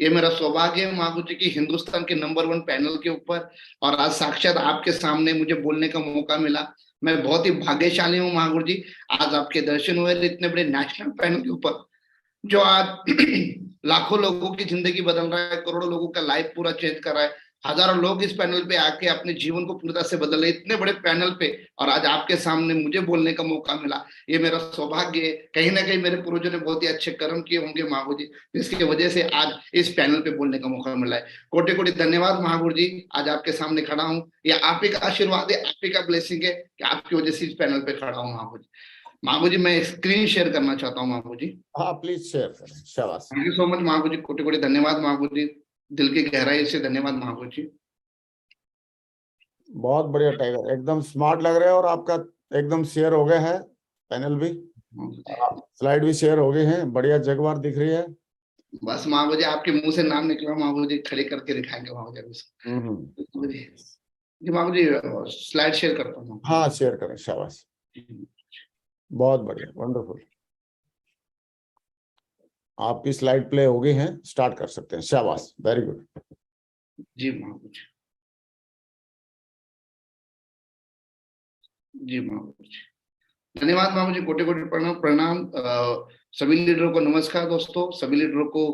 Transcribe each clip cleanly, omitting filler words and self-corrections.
ये मेरा सौभाग्य है महागुरु जी की हिंदुस्तान के नंबर 1 पैनल के ऊपर, और आज साक्षात आपके सामने मुझे बोलने का मौका मिला। मैं बहुत ही भाग्यशाली हूँ महागुरु जी। आज आपके दर्शन हुए इतने बड़े नेशनल पैनल के ऊपर, जो आज लाखों लोगों की जिंदगी बदल रहा है, करोड़ों लोगों का लाइफ पूरा चेंज कर रहा है। हजारों लोग इस पैनल पे आके अपने जीवन को पूरी तरह से बदल रहे हैं, इतने बड़े पैनल पे, और आज आपके सामने मुझे बोलने का मौका मिला। ये मेरा सौभाग्य है। कहीं ना कहीं मेरे पूर्वजों ने बहुत ही अच्छे कर्म किए होंगे महागुरु जी, जिसकी वजह से आज इस पैनल पे बोलने का मौका मिला है। कोटि कोटि धन्यवाद महागुरु जी। आज आपके सामने खड़ा हूँ, ये आप ही का आशीर्वाद है, आप ही का ब्लेसिंग है कि आपकी वजह से इस पैनल पे खड़ा हूँ महागुरु जी। महागुरु जी, मैं स्क्रीन शेयर करना चाहता हूँ महागुरु जी। हाँ प्लीज शेयर करें। शाबाश, thank you so much Mahaguru जी, कोटि कोटि धन्यवाद महागुरु जी, दिल की गहराई से धन्यवाद महागुरु जी। बहुत बढ़िया टाइगर, एकदम स्मार्ट लग रहे हैं। और आपका एकदम शेयर हो गया है पैनल भी, स्लाइड भी शेयर हो गए हैं, बढ़िया जगवार दिख रही है। बस महागुरु जी, आपके मुंह से नाम निकला महागुरु जी, खड़े करके दिखाएंगे महागुरु जी। जी महागुरु जी, स्लाइड शेयर करता हूँ। हाँ शेयर करें, शाबाश, बहुत बढ़िया, वंडरफुल। आपकी स्लाइड प्ले हो गई है, स्टार्ट कर सकते हैं। शाबाश, वेरी गुड। जी महागुरु जी, जी महागुरु जी, धन्यवाद महागुरु जी, कोटि कोटि प्रणाम प्रणाम। सभी लीडरों को नमस्कार दोस्तों, सभी लीडरों को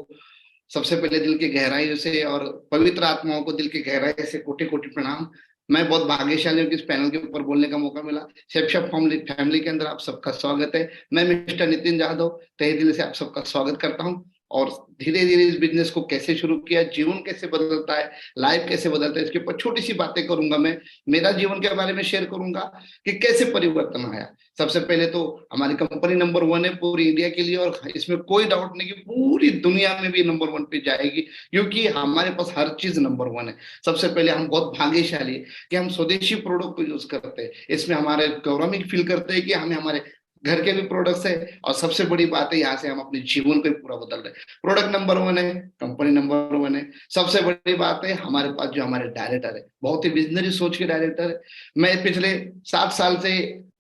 सबसे पहले दिल की गहराई से और पवित्र आत्माओं को दिल की गहराई से कोटि कोटि प्रणाम। मैं बहुत भाग्यशाली हूँ कि इस पैनल के ऊपर बोलने का मौका मिला। शेफशाह फैमिली के अंदर आप सबका स्वागत है। मैं मिस्टर नितिन जाधव तहे दिल से आप सबका स्वागत करता हूँ। और धीरे धीरे इस बिजनेस को कैसे शुरू किया, जीवन कैसे बदलता है, लाइफ कैसे बदलता है, इसके ऊपर छोटी सी बातें करूंगा। मैं मेरा जीवन के बारे में शेयर करूंगा कि कैसे परिवर्तन आया। सबसे पहले तो हमारी कंपनी नंबर 1 है पूरी इंडिया के लिए, और इसमें कोई डाउट नहीं कि पूरी दुनिया में भी नंबर 1 पे जाएगी, क्योंकि हमारे पास हर चीज नंबर 1 है। सबसे पहले हम बहुत भाग्यशाली है कि हम स्वदेशी प्रोडक्ट को यूज करते हैं। इसमें हमारे गौरवित फील करते हैं कि हमें हमारे घर के भी प्रोडक्ट्स है, और सबसे बड़ी बात है यहाँ से हम अपने जीवन को पूरा बदल रहे हैं। प्रोडक्ट नंबर 1 है, कंपनी नंबर 1 है। सबसे बड़ी बात है हमारे पास जो हमारे डायरेक्टर है, बहुत ही विजनरी सोच के डायरेक्टर है। मैं पिछले 7 साल से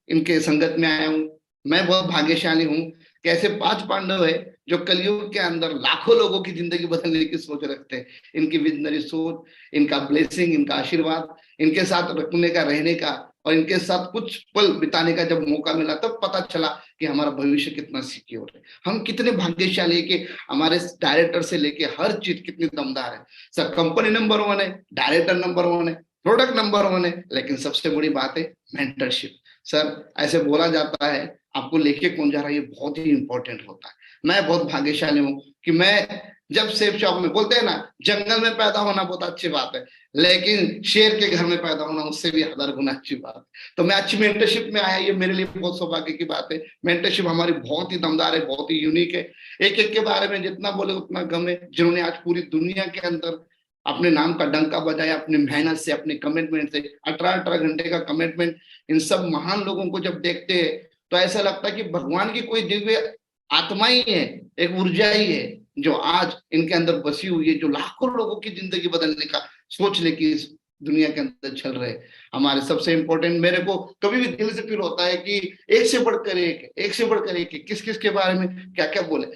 इनके संगत में आया हूँ। मैं बहुत भाग्यशाली हूँ कि ऐसे 5 पांडव है जो कलयुग के अंदर लाखों लोगों की जिंदगी बदलने की सोच रखते हैं। इनकी विजनरी सोच, इनका ब्लेसिंग, इनका आशीर्वाद, इनके साथ रखने का, रहने का, और इनके साथ कुछ पल बिताने का जब मौका मिला, तब पता चला कि हमारा भविष्य कितना सिक्योर है, हम कितने भाग्यशाली है कि हमारे डायरेक्टर से लेके हर चीज कितनी दमदार है। सर कंपनी नंबर 1 है, डायरेक्टर नंबर 1 है, प्रोडक्ट नंबर 1 है, लेकिन सबसे बड़ी बात है मेंटरशिप। सर ऐसे बोला जाता है आपको लेके कौन जा रहा है, ये बहुत ही इंपॉर्टेंट होता है। मैं बहुत भाग्यशाली हूँ कि मैं जब सेफ शॉप में, बोलते हैं ना जंगल में पैदा होना बहुत अच्छी बात है, लेकिन शेर के घर में पैदा होना उससे भी 1000 गुना अच्छी बात है। तो मैं अच्छी मेंटरशिप में आया, ये मेरे लिए बहुत सौभाग्य की बात है। मेंटरशिप हमारी बहुत ही दमदार है, बहुत ही यूनिक है। एक एक के बारे में जितना बोले उतना कम है, जिन्होंने आज पूरी दुनिया के अंदर अपने नाम का डंका बजाया, अपनी मेहनत से, अपने कमिटमेंट से। 18 घंटे का कमिटमेंट। इन सब महान लोगों को जब देखते हैं तो ऐसा लगता है कि भगवान की कोई दिव्य आत्मा ही है, एक ऊर्जा ही है जो आज इनके अंदर बसी हुई है, जो लाखों लोगों की जिंदगी बदलने का सोच लेके इस दुनिया के अंदर चल रहे हैं। हमारे सबसे इंपॉर्टेंट, मेरे को कभी भी दिल से फील होता है कि एक से बढ़कर एक से बढ़कर एक, किस किस के बारे में क्या क्या बोले,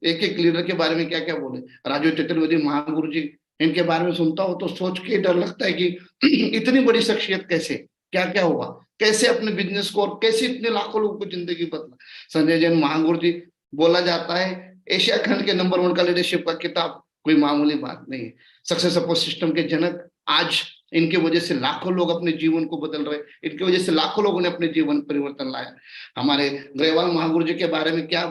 एक एक लीडर के बारे में क्या क्या बोले। राजू चतुर्वेदी महागुरु जी, इनके बारे में सुनता हूँ तो सोच के डर लगता है कि इतनी बड़ी शख्सियत कैसे, क्या क्या हुआ, कैसे अपने बिजनेस को, और कैसे इतने लाखों लोगों को जिंदगी बदला। संजय जैन महागुरु जी, बोला जाता है एशिया खंड के नंबर 1 का लीडरशिप का किताब कोई मामूली बात नहीं है। सक्सेस सपोर्ट सिस्टम के जनक, आज इनके वजह से लाखों लोग अपने जीवन को बदल रहे, इनकी वजह से लाखों लोगों ने अपने जीवन परिवर्तन लाया। हमारे ग्रेवाल महागुरु जी के बारे में क्या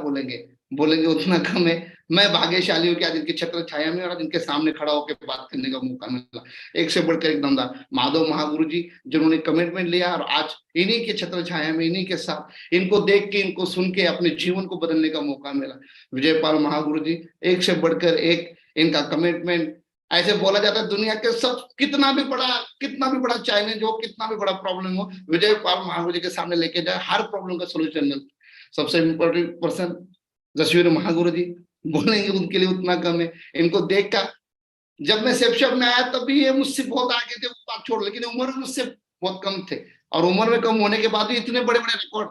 बोलेंगे उतना कम है। मैं भाग्यशाली हूँ कि आज इनकी छत्र छाया में और आज इनके सामने खड़ा होकर बात करने का मौका मिला। एक से बढ़कर एक दमदार माधव महागुरु जी, जिन्होंने कमिटमेंट लिया और आज इन्हीं के छत्र छाया में, इन्हीं के साथ, इनको देख के, इनको सुन के अपने जीवन को बदलने का मौका मिला। विजयपाल महागुरु जी, एक से बढ़कर एक इनका कमिटमेंट। ऐसे बोला जाता है दुनिया के सब कितना भी बड़ा चैलेंज हो, कितना भी बड़ा प्रॉब्लम हो, विजयपाल महागुरु जी के सामने लेके जाए, हर प्रॉब्लम का सोल्यूशन मिलता। सबसे इम्पोर्टेंट पर्सन जसवीर महागुरु जी, बोलेंगे उनके लिए उतना कम है। इनको देख कर जब मैं सेप्शप में आया तभी ये मुझसे बहुत आगे थे, बात छोड़, लेकिन उम्र में मुझसे बहुत कम थे, और उम्र में कम होने के बाद भी इतने बड़े बड़े रिकॉर्ड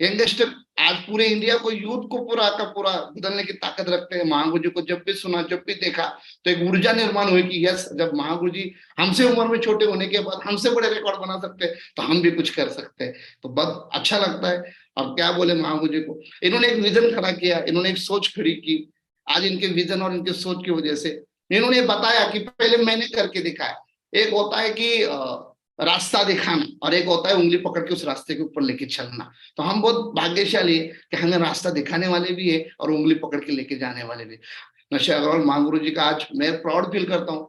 यंगस्टर आज पूरे इंडिया को, यूथ को पूरा का पूरा बदलने की ताकत रखते हैं। महागुरु जी को जब भी सुना, जब भी देखा, तो एक ऊर्जा निर्माण हुई कि यस, जब महागुरु जी हमसे उम्र में छोटे होने के बाद हमसे बड़े रिकॉर्ड बना सकते हैं तो हम भी कुछ कर सकते हैं। तो बहुत अच्छा लगता है। और क्या बोले महागुरु जी को, इन्होंने एक विजन खड़ा किया, इन्होंने एक सोच खड़ी की। आज इनके विजन और इनके सोच की वजह से इन्होंने बताया कि पहले मैंने करके दिखाया। एक होता है कि रास्ता दिखाना, और एक होता है उंगली पकड़ के उस रास्ते के ऊपर लेके चलना। तो हम बहुत भाग्यशाली है कि हमें रास्ता दिखाने वाले भी है और उंगली पकड़ के लेके जाने वाले भी। नशे अग्रवाल महागुरु जी का आज मैं प्राउड फील करता हूँ।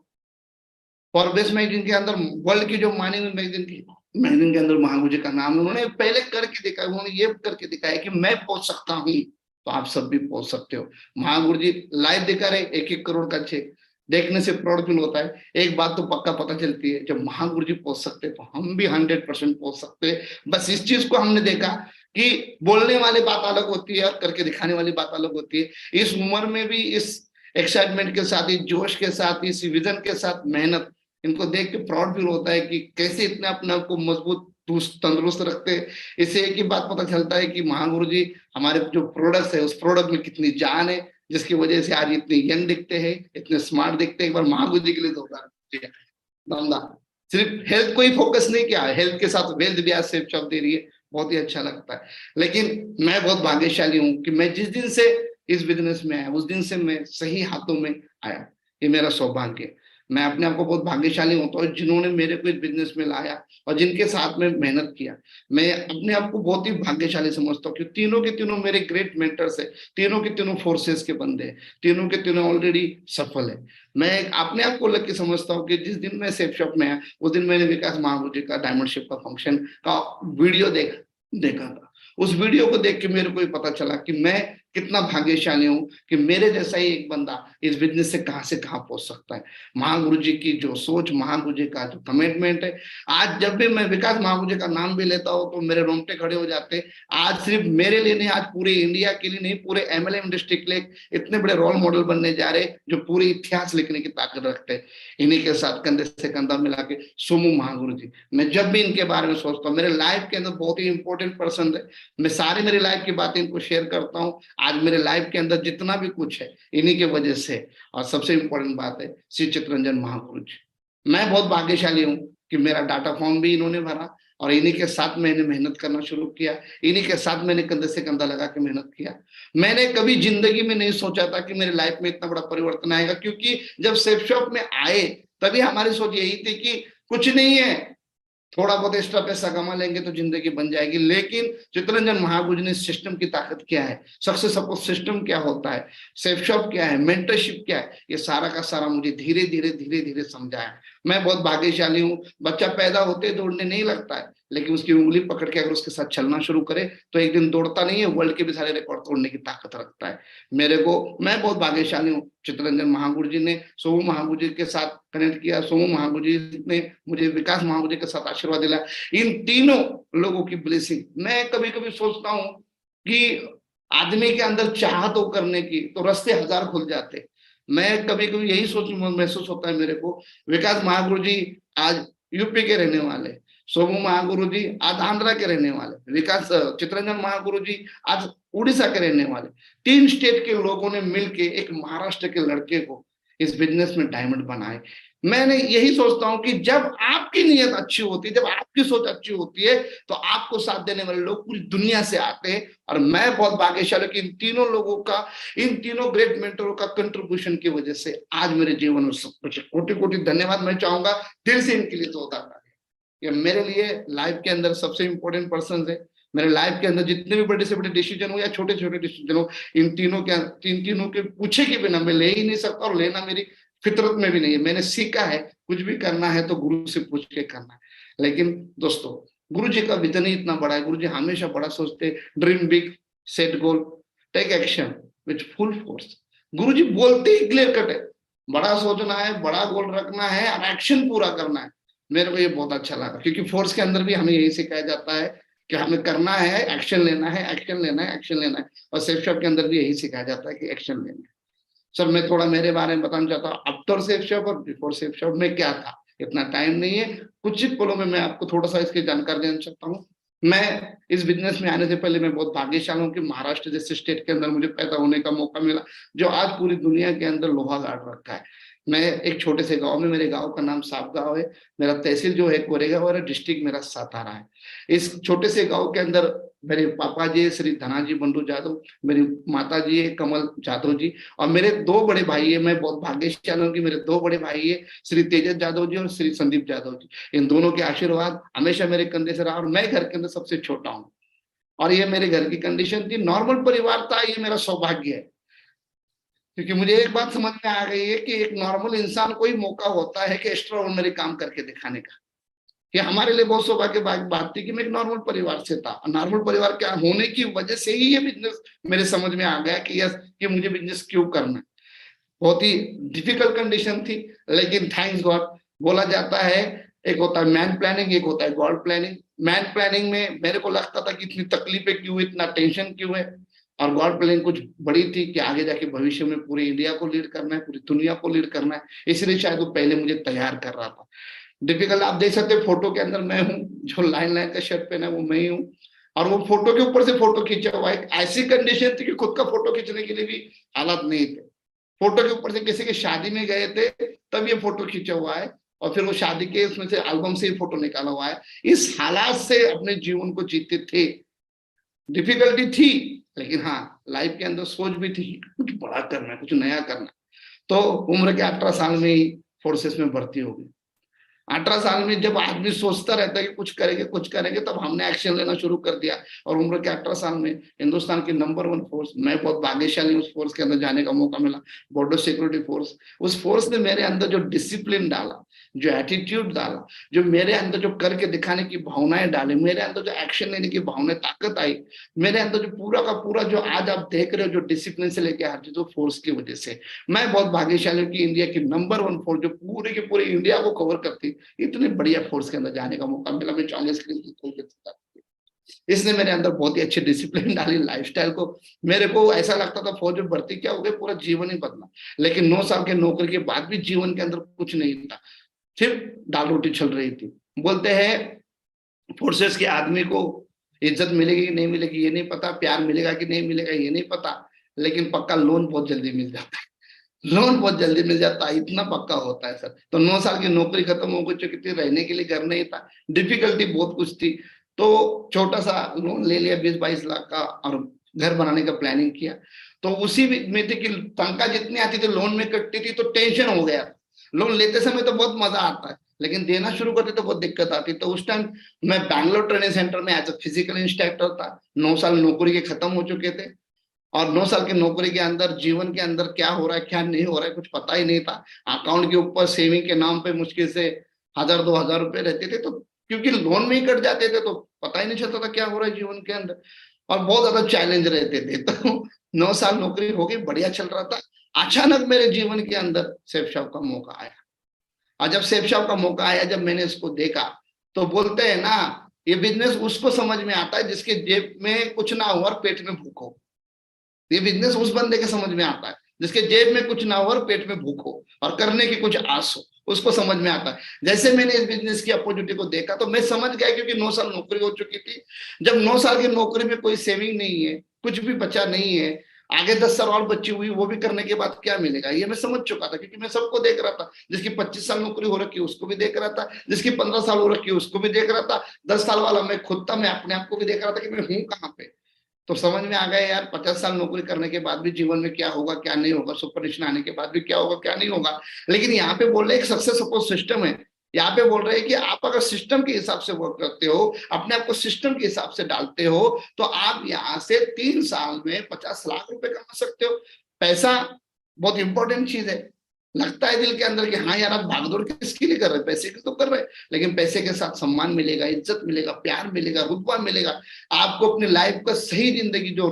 फॉरब्स मैगजीन के अंदर, वर्ल्ड की जो मानी हुई मैगजीन के अंदर महागुरु जी का नाम उन्होंने पहले करके दिखाया। उन्होंने ये करके दिखाया कि मैं पहुंच सकता हूँ, तो आप सब भी पहुंच सकते हो। महागुरु जी लाइव दिखा रहे 1-1 करोड़ का चेक, देखने से प्राउड फील होता है। एक बात तो पक्का पता चलती है, जब महागुरु जी पहुंच सकते हैं तो हम भी 100% पहुंच सकते हैं। बस इस चीज को हमने देखा कि बोलने वाली बात अलग होती है और करके दिखाने वाली बात अलग होती है। इस उम्र में भी इस एक्साइटमेंट के साथ, इस जोश के साथ, इस विजन के साथ मेहनत, इनको देख के प्राउड फील होता है कि कैसे इतने अपने आप को मजबूत तंदुरुस्त रखते हैं। इससे एक ही बात पता चलता है कि महागुरु जी हमारे जो प्रोडक्ट्स है उस प्रोडक्ट में कितनी जान है, जिसकी वजह से आज इतने यंग दिखते हैं, इतने स्मार्ट दिखते हैं। एक बार महागुरु जी के लिए जोरदार दमदार। सिर्फ हेल्थ को ही फोकस नहीं किया, हेल्थ के साथ वेल्थ भी आज सेफ शॉप दे रही है, बहुत ही अच्छा लगता है। लेकिन मैं बहुत भाग्यशाली हूँ कि मैं जिस दिन से इस बिजनेस में आया उस दिन से मैं सही हाथों में आया। ये मेरा सौभाग्य है। मैं अपने आप को बहुत भाग्यशाली होता हूँ जिन्होंने मेरे को इस बिजनेस में लाया और जिनके साथ में मेहनत किया। मैं अपने आप को बहुत ही भाग्यशाली समझता हूँ कि तीनों के तीनों मेरे ग्रेट मेंटर्स है, तीनों के तीनों फोर्सेस के बंदे हैं, तीनों के तीनों ऑलरेडी सफल है। मैं अपने आप को लकी समझता हूँ कि जिस दिन मैं सेफ शॉप में आया उस दिन मैंने विकास महागुरु जी का डायमंड शिप का फंक्शन का वीडियो देखा था। उस वीडियो को देख के मेरे को पता चला कि मैं कितना भाग्यशाली हूँ कि मेरे जैसा ही एक बंदा इस बिजनेस से कहां पहुंच सकता है। महागुरु जी की जो सोच, महागुरु जी का जो कमिटमेंट है, आज जब भी मैं विकास महागुरु जी का नाम भी लेता हूँ तो मेरे रोंगटे खड़े हो जाते हैं। आज सिर्फ मेरे लिए नहीं, आज पूरे इंडिया के लिए नहीं, पूरे MLM डिस्ट्रिक्ट के लिए इतने बड़े रोल मॉडल बनने जा रहे जो पूरे इतिहास लिखने की ताकत रखते हैं। इन्हीं के साथ कंधे से कंधा मिला के सोमू महागुरु जी, मैं जब भी इनके बारे में सोचता हूँ, मेरे लाइफ के अंदर बहुत ही इंपॉर्टेंट पर्सन है। मैं सारी मेरी लाइफ की बातें इनको शेयर करता हूँ। आज मेरे लाइफ के अंदर जितना भी कुछ है इन्हीं के वजह से। और सबसे इंपॉर्टेंट बात है श्री चित्तरंजन महागुरु जी। मैं बहुत भाग्यशाली हूँ कि मेरा डाटा फॉर्म भी इन्होंने भरा और इन्हीं के साथ मैंने मेहनत करना शुरू किया। इन्हीं के साथ मैंने कंधे से कंधा लगा के मेहनत किया। मैंने कभी जिंदगी में नहीं सोचा था कि मेरी लाइफ में इतना बड़ा परिवर्तन आएगा, क्योंकि जब सेफ शॉप में आए तभी हमारी सोच यही थी कि कुछ नहीं है, थोड़ा बहुत एक्स्ट्रा पैसा कमा लेंगे तो जिंदगी बन जाएगी। लेकिन चित्तरंजन महागुरु जी ने सिस्टम की ताकत क्या है, सक्सेस सपोर्ट सिस्टम क्या होता है, सेफ शॉप क्या है, मेंटरशिप क्या है, ये सारा का सारा मुझे धीरे धीरे समझाया। मैं बहुत भाग्यशाली हूँ। बच्चा पैदा होते दौड़ने नहीं लगता है, लेकिन उसकी उंगली पकड़ के अगर उसके साथ चलना शुरू करे तो एक दिन दौड़ता नहीं है, वर्ल्ड के भी सारे रिकॉर्ड तोड़ने की ताकत रखता है। मैं बहुत भाग्यशाली हूँ। चित्तरंजन महागुरु जी ने सोमू महागुरु जी के साथ कनेक्ट किया, सोमू महागुरु जी ने मुझे विकास महागुरु जी के साथ आशीर्वाद दिला। इन तीनों लोगों की ब्लेसिंग। मैं कभी कभी सोचता हूँ कि आदमी के अंदर चाहत हो करने की तो रास्ते हजार खुल जाते। मैं कभी कभी यही सोच महसूस होता है मेरे को, विकास महागुरु जी आज यूपी के रहने वाले, सोमू महागुरु जी आज आंध्रा के रहने वाले, विकास चित्तरंजन महागुरु जी आज उड़ीसा के रहने वाले। 3 स्टेट के लोगों ने मिलके एक महाराष्ट्र के लड़के को इस बिजनेस में डायमंड बनाए। मैंने यही सोचता हूं कि जब आपकी नीयत अच्छी होती है, जब आपकी सोच अच्छी होती है, तो आपको साथ देने वाले लोग पूरी दुनिया से आते हैं। और मैं बहुत भाग्यशाली कि इन तीनों लोगों का, इन तीनों ग्रेट मेंटरों का कंट्रीब्यूशन की वजह से आज मेरे जीवन में सब कुछ। कोटि कोटि धन्यवाद मैं चाहूंगा दिल से इनके लिए। तो ये मेरे लिए लाइफ के अंदर सबसे इंपॉर्टेंट पर्सन है। मेरे लाइफ के अंदर जितने भी बड़े से बड़े डिसीजन हो या छोटे छोटे डिसीजन हो, इन तीनों के पूछे के बिना मैं ले ही नहीं सकता, और लेना मेरी फितरत में भी नहीं है। मैंने सीखा है कुछ भी करना है तो गुरु से पूछ के करना है। लेकिन दोस्तों, गुरु जी का विजन ही इतना बड़ा है। गुरु जी हमेशा बड़ा सोचते, dream big, set goal, take action with full force. Guru ji बोलते ही क्लियर कट है, बड़ा सोचना है, बड़ा गोल रखना है और एक्शन पूरा करना है। मेरे को ये बहुत अच्छा लगा, क्योंकि फोर्स के अंदर भी हमें यही सिखाया जाता है कि हमें करना है, एक्शन लेना है, एक्शन लेना है, एक्शन लेना है। और सेफ शॉप के अंदर भी यही सिखाया जाता है कि एक्शन लेना है। सर, मैं थोड़ा मेरे बारे में बताना चाहता हूँ, आफ्टर सेफ शॉप और बिफोर सेफ शॉप में क्या था। इतना टाइम नहीं है, कुछ ही पलों में मैं आपको थोड़ा सा इसकी जानकारी देना चाहता हूँ। मैं इस बिजनेस में आने से पहले मैं बहुत भाग्यशाली हूँ कि महाराष्ट्र जैसे स्टेट के अंदर मुझे पैदा होने का मौका मिला, जो आज पूरी दुनिया के अंदर लोहा गाड़ रखा है। मैं एक छोटे से गांव में, मेरे गांव का नाम साफ गांव है, मेरा तहसील जो है कोरेगांव है, डिस्ट्रिक्ट मेरा सातारा है। इस छोटे से गांव के अंदर मेरे पापा जी श्री धनाजी बंडू जादव, मेरी माता जी है कमल जादव जी, और मेरे दो बड़े भाई है। मैं बहुत भाग्यशाली हूँ कि मेरे दो बड़े भाई है, श्री तेजस जादव जी और श्री संदीप जादव जी। इन दोनों के आशीर्वाद हमेशा मेरे कंधे से रहा, और मैं घर के अंदर सबसे छोटा हूँ। और ये मेरे घर की कंडीशन थी, नॉर्मल परिवार था, ये मेरा सौभाग्य है। क्योंकि मुझे एक बात समझ में आ गई है कि एक नॉर्मल इंसान को ही मौका होता है कि एक्स्ट्रा ऑर्डिनरी काम करके दिखाने का। ये हमारे लिए बहुत सौभाग्य बात थी कि मैं एक नॉर्मल परिवार से था। नॉर्मल परिवार क्या होने की वजह से ही ये बिजनेस मेरे समझ में आ गया कि यस, कि मुझे बिजनेस क्यों करना है। बहुत ही डिफिकल्ट कंडीशन थी, लेकिन थैंक्स गॉड। बोला जाता है एक होता है मैन प्लानिंग, एक होता है गॉड प्लानिंग। मैन प्लानिंग में मेरे को लगता था कि इतनी तकलीफें क्यों, इतना टेंशन क्यों है, और गॉड प्लानिंग कुछ बड़ी थी कि आगे जाके भविष्य में पूरी इंडिया को लीड करना है, पूरी दुनिया को लीड करना है। इसलिए शायद वो पहले मुझे तैयार कर रहा था। डिफिकल्ट आप देख सकते हैं, फोटो के अंदर मैं हूँ, जो लाइन लाइन का शर्ट पहना है वो मैं ही हूँ। और वो फोटो के ऊपर से फोटो खींचा हुआ है। ऐसी कंडीशन थी कि खुद का फोटो खींचने के लिए भी हालात नहीं थे। फोटो के ऊपर से किसी की शादी में गए थे तब ये फोटो खींचा हुआ है, और फिर वो शादी के उसमें से एल्बम से ही फोटो निकाला हुआ है। इस हालात से अपने जीवन को जीते थे। डिफिकल्टी थी, लेकिन हाँ, लाइफ के अंदर सोच भी थी कुछ बड़ा करना है, कुछ नया करना है। तो उम्र के 18 साल में ही फोर्सेस में भर्ती हो गई। 18 साल में जब आदमी सोचता रहता है कि कुछ करेंगे कुछ करेंगे, तब हमने एक्शन लेना शुरू कर दिया। और उम्र के 18 साल में हिंदुस्तान की नंबर 1 फोर्स, मैं बहुत भाग्यशाली उस फोर्स के अंदर जाने का मौका मिला, बॉर्डर सिक्योरिटी फोर्स। उस फोर्स ने मेरे अंदर जो डिसिप्लिन डाला, जो एटीट्यूड डाला, जो मेरे अंदर जो करके दिखाने की भावनाएं डाली, मेरे अंदर जो एक्शन लेने की भावनाएं, ताकत आई, मेरे अंदर जो पूरा का पूरा जो आज आप देख रहे हो, जो डिसिप्लिन से लेके हर चीज, फोर्स की वजह से मैं बहुत भाग्यशाली हूँ कि इंडिया की नंबर 1 फोर्स जो पूरे के पूरे इंडिया को कवर करती, इतने बढ़िया फोर्स के अंदर जाने का मौका मिला। मैं 44 इसने मेरे अंदर बहुत ही अच्छी डिसिप्लिन डाली लाइफस्टाइल को। मेरे को ऐसा लगता था फौज में भर्ती क्या हो गया, पूरा जीवन ही बदला। लेकिन 9 साल के नौकरी के बाद भी जीवन के अंदर कुछ नहीं था, सिर्फ दाल रोटी चल रही थी। बोलते हैं फोर्सेस के आदमी को इज्जत मिलेगी कि नहीं मिलेगी ये नहीं पता, प्यार मिलेगा कि नहीं मिलेगा ये नहीं पता, लेकिन पक्का लोन बहुत जल्दी मिल जाता है। लोन बहुत जल्दी मिल जाता है, इतना पक्का होता है सर। तो 9 साल की नौकरी खत्म हो गई, चुकी थी, रहने के लिए घर नहीं था, डिफिकल्टी बहुत कुछ थी। तो छोटा सा लोन ले लिया 20-22 लाख का, और घर बनाने का प्लानिंग किया। तो उसी में थी कि तनख्वाह जितनी आती थी लोन में कटती थी, तो टेंशन हो गया। लोन लेते समय तो बहुत मजा आता है, लेकिन देना शुरू करते तो बहुत दिक्कत आती। तो उस टाइम मैं बैंगलोर ट्रेनिंग सेंटर में एज अ फिजिकल इंस्ट्रक्टर था। 9 साल नौकरी के खत्म हो चुके थे, और 9 साल की नौकरी के अंदर जीवन के अंदर क्या हो रहा है क्या नहीं हो रहा है कुछ पता ही नहीं था। अकाउंट के ऊपर सेविंग के नाम पे मुश्किल से 1000-2000 रुपए रहते थे, तो क्योंकि लोन में ही कट जाते थे, तो पता ही नहीं चलता था क्या हो रहा है जीवन के अंदर। और बहुत ज्यादा चैलेंज रहते थे। तो 9 साल नौकरी हो गई, बढ़िया चल रहा था। अचानक मेरे जीवन के अंदर सेफ शॉप का मौका आया। और जब सेफ शॉप का मौका आया, जब मैंने इसको देखा, तो बोलते हैं ना, ये बिजनेस उसको समझ में आता है जिसके जेब में कुछ ना हो और पेट में भूख हो। ये बिजनेस उस बंदे के समझ में आता है जिसके जेब में कुछ ना हो और पेट में भूख हो और करने की कुछ आस हो, उसको समझ में आता है। जैसे मैंने इस बिजनेस की अपॉर्चुनिटी को देखा तो मैं समझ गया, क्योंकि 9 साल नौकरी हो चुकी थी। जब 9 साल की नौकरी में कोई सेविंग नहीं है, कुछ भी बचा नहीं है, आगे 10 साल और बची हुई, वो भी करने के बाद क्या मिलेगा, ये मैं समझ चुका था। क्योंकि मैं सबको देख रहा था, जिसकी 25 साल नौकरी हो रखी है उसको भी देख रहा था, जिसकी 15 साल हो रखी है उसको भी देख रहा था, 10 साल वाला मैं खुद था, मैं अपने आप को भी देख रहा था कि मैं हूं कहाँ पे। तो समझ में आ गया यार, 50 साल नौकरी करने के बाद भी जीवन में क्या होगा क्या नहीं होगा, सुपरस्टिशन आने के बाद भी क्या होगा क्या नहीं होगा। लेकिन यहाँ पे बोल रहे एक सक्सेस सपोर्ट सिस्टम है। यहाँ पे बोल रहे हैं कि आप अगर सिस्टम के हिसाब से वर्क करते हो, अपने आप को सिस्टम के हिसाब से डालते हो, तो आप यहाँ से 3 साल में 50 लाख रुपए कमा सकते हो। पैसा बहुत इंपॉर्टेंट चीज है। लगता है दिल के अंदर कि हाँ यार, आप भागदौड़ किसके लिए कर रहे हैं, पैसे की तो कर रहे हैं, लेकिन पैसे के साथ सम्मान मिलेगा, इज्जत मिलेगा, प्यार मिलेगा, रुतबा मिलेगा। आपको अपनी लाइफ का सही जिंदगी, जो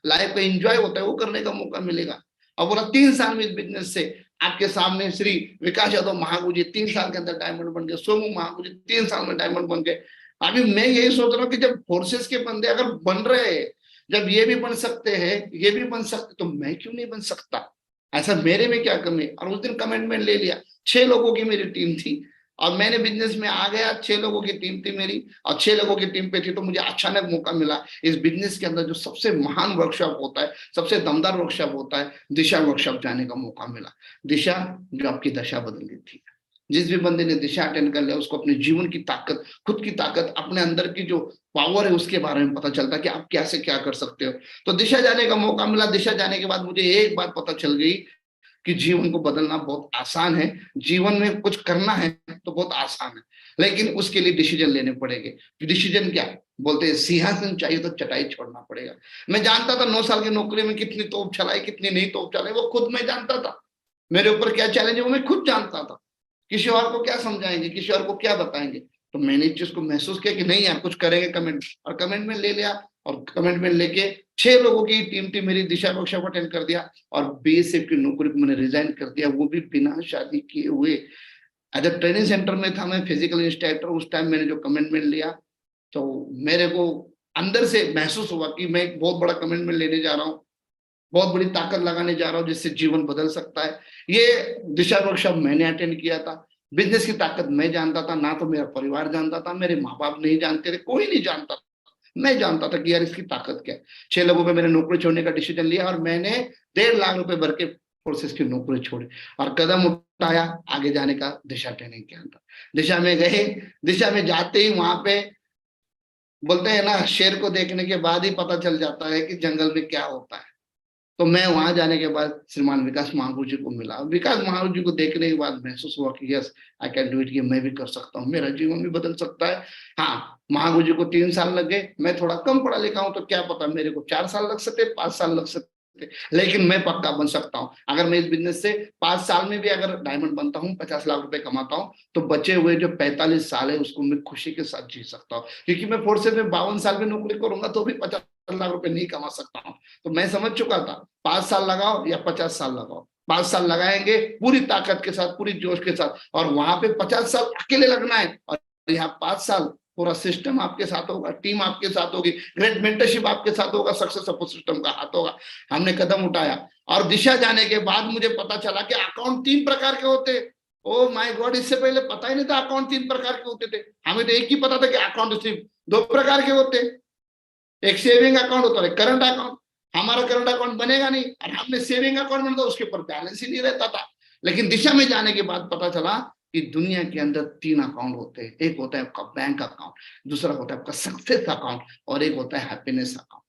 लाइफ का एंजॉय होता है, वो करने का मौका मिलेगा। और बोला 3 साल में इस बिजनेस से आपके सामने श्री विकास यादव महागु जी 3 साल के अंदर डायमंड बन गए, सोमू महागु जी 3 साल में डायमंड बन गए। अभी मैं यही सोच रहा हूँ कि जब फोर्सेस के बंदे अगर बन रहे हैं, जब ये भी बन सकते हैं, ये भी बन सकते, तो मैं क्यों नहीं बन सकता। ऐसा मेरे में क्या कमी है। और उस दिन कमिटमेंट ले लिया। 6 लोगों की मेरी टीम थी, और मैंने बिजनेस में आ गया, 6 लोगों की टीम थी मेरी और 6 लोगों की टीम पे थी, तो मुझे अचानक मौका मिला इस बिजनेस के अंदर जो सबसे महान वर्कशॉप होता है, सबसे दमदार वर्कशॉप होता है, दिशा वर्कशॉप जाने का मौका मिला। दिशा जो आपकी दशा बदल देती है। जिस भी बंदे ने दिशा अटेंड कर लिया उसको अपने जीवन की ताकत, खुद की ताकत, अपने अंदर की जो पावर है उसके बारे में पता चलता है कि आप क्या से क्या कर सकते हो। तो दिशा जाने का मौका मिला। दिशा जाने के बाद मुझे एक बात पता चल गई कि जीवन को बदलना बहुत आसान है, जीवन में कुछ करना है तो बहुत आसान है, लेकिन उसके लिए डिसीजन लेने पड़ेंगे। डिसीजन क्या बोलते हैं, सिंहासन चाहिए तो चटाई छोड़ना पड़ेगा। मैं जानता था 9 साल की नौकरी में कितनी तोप चलाई, कितनी नहीं तोप चलाई, वो खुद मैं जानता था। मेरे ऊपर क्या चैलेंज है वो मैं खुद जानता था। किसी और को क्या समझाएंगे, किसी और को क्या बताएंगे। तो मैंने इस चीज को महसूस किया कि नहीं यार कुछ करेंगे, कमेंट, और कमेंट में ले लिया। और कमेंट में लेके 6 लोगों की टीम थी मेरी, दिशा वर्कशॉप अटेंड कर दिया और बीएसएफ की नौकरी को मैंने रिजाइन कर दिया, वो भी बिना शादी किए हुए। एज अ ट्रेनिंग सेंटर में था मैं, फिजिकल इंस्ट्रक्टर। उस टाइम मैंने जो कमिटमेंट लिया तो मेरे को अंदर से महसूस हुआ कि मैं एक बहुत बड़ा कमिटमेंट लेने जा रहा हूँ, बहुत बड़ी ताकत लगाने जा रहा हूँ जिससे जीवन बदल सकता है। ये दिशा वर्कशॉप मैंने अटेंड किया था। बिजनेस की ताकत मैं जानता था, ना तो मेरा परिवार जानता था, मेरे माँ बाप नहीं जानते थे, कोई नहीं जानता था। मैं जानता था कि यार इसकी ताकत क्या है। 6 लोगों पे मैंने नौकरी छोड़ने का डिसीजन लिया और मैंने 1.5 लाख रुपए भर के फोर्सेस की नौकरी छोड़ी और कदम उठाया आगे जाने का, दिशा ट्रेनिंग के अंदर। दिशा में गए, दिशा में जाते ही वहां पे बोलते हैं ना, शेर को देखने के बाद ही पता चल जाता है कि जंगल में क्या होता है। तो मैं वहां जाने के बाद श्रीमान विकास महागुरु जी को मिला। विकास महागुरु जी को देखने के बाद महसूस हुआ कि yes I can do it, ये मैं भी कर सकता हूँ, मेरा जीवन भी बदल सकता है। हाँ, महागुरु जी को 3 साल लग गए, मैं थोड़ा कम पढ़ा लिखा हूँ तो क्या पता मेरे को 4 साल लग सकते, 5 साल लग सकते, लेकिन मैं पक्का बन सकता हूँ। अगर मैं इस बिजनेस से 5 साल में भी अगर डायमंड बनता हूँ, 50 लाख रुपए कमाता हूँ, तो बचे हुए जो 45 साल है उसको मैं खुशी के साथ जी सकता हूँ। क्योंकि मैं फोर्सेस में 52 साल में नौकरी करूंगा तो भी 50 लाख रुपए नहीं कमा सकता हूँ। तो मैं समझ चुका था 5 साल लगाओ या 50 साल लगाओ, 5 साल लगाएंगे पूरी ताकत के साथ, पूरी जोश के साथ, और वहां पे 50 साल अकेले लगना है और यहाँ 5 साल पूरा सिस्टम आपके साथ होगा, टीम आपके साथ होगी, ग्रेट मेंटरशिप आपके साथ होगा, सक्सेस सपोर्ट सिस्टम का हाथ होगा। हमने कदम उठाया और दिशा जाने के बाद मुझे पता चला कि अकाउंट 3 प्रकार के होते। ओ माय गॉड, इससे पहले पता ही नहीं था अकाउंट 3 प्रकार के होते थे। हमें तो एक ही पता था कि अकाउंट सिर्फ 2 प्रकार के होते, एक सेविंग अकाउंट होता है, करंट अकाउंट। हमारा करंट अकाउंट बनेगा नहीं और हमने सेविंग अकाउंट बनाया, उसके ऊपर बैलेंस ही नहीं रहता था। लेकिन दिशा में जाने के बाद पता चला कि दुनिया के अंदर 3 अकाउंट होते हैं। एक होता है आपका बैंक अकाउंट, दूसरा होता है आपका सक्सेस अकाउंट और एक होता है हैप्पीनेस अकाउंट।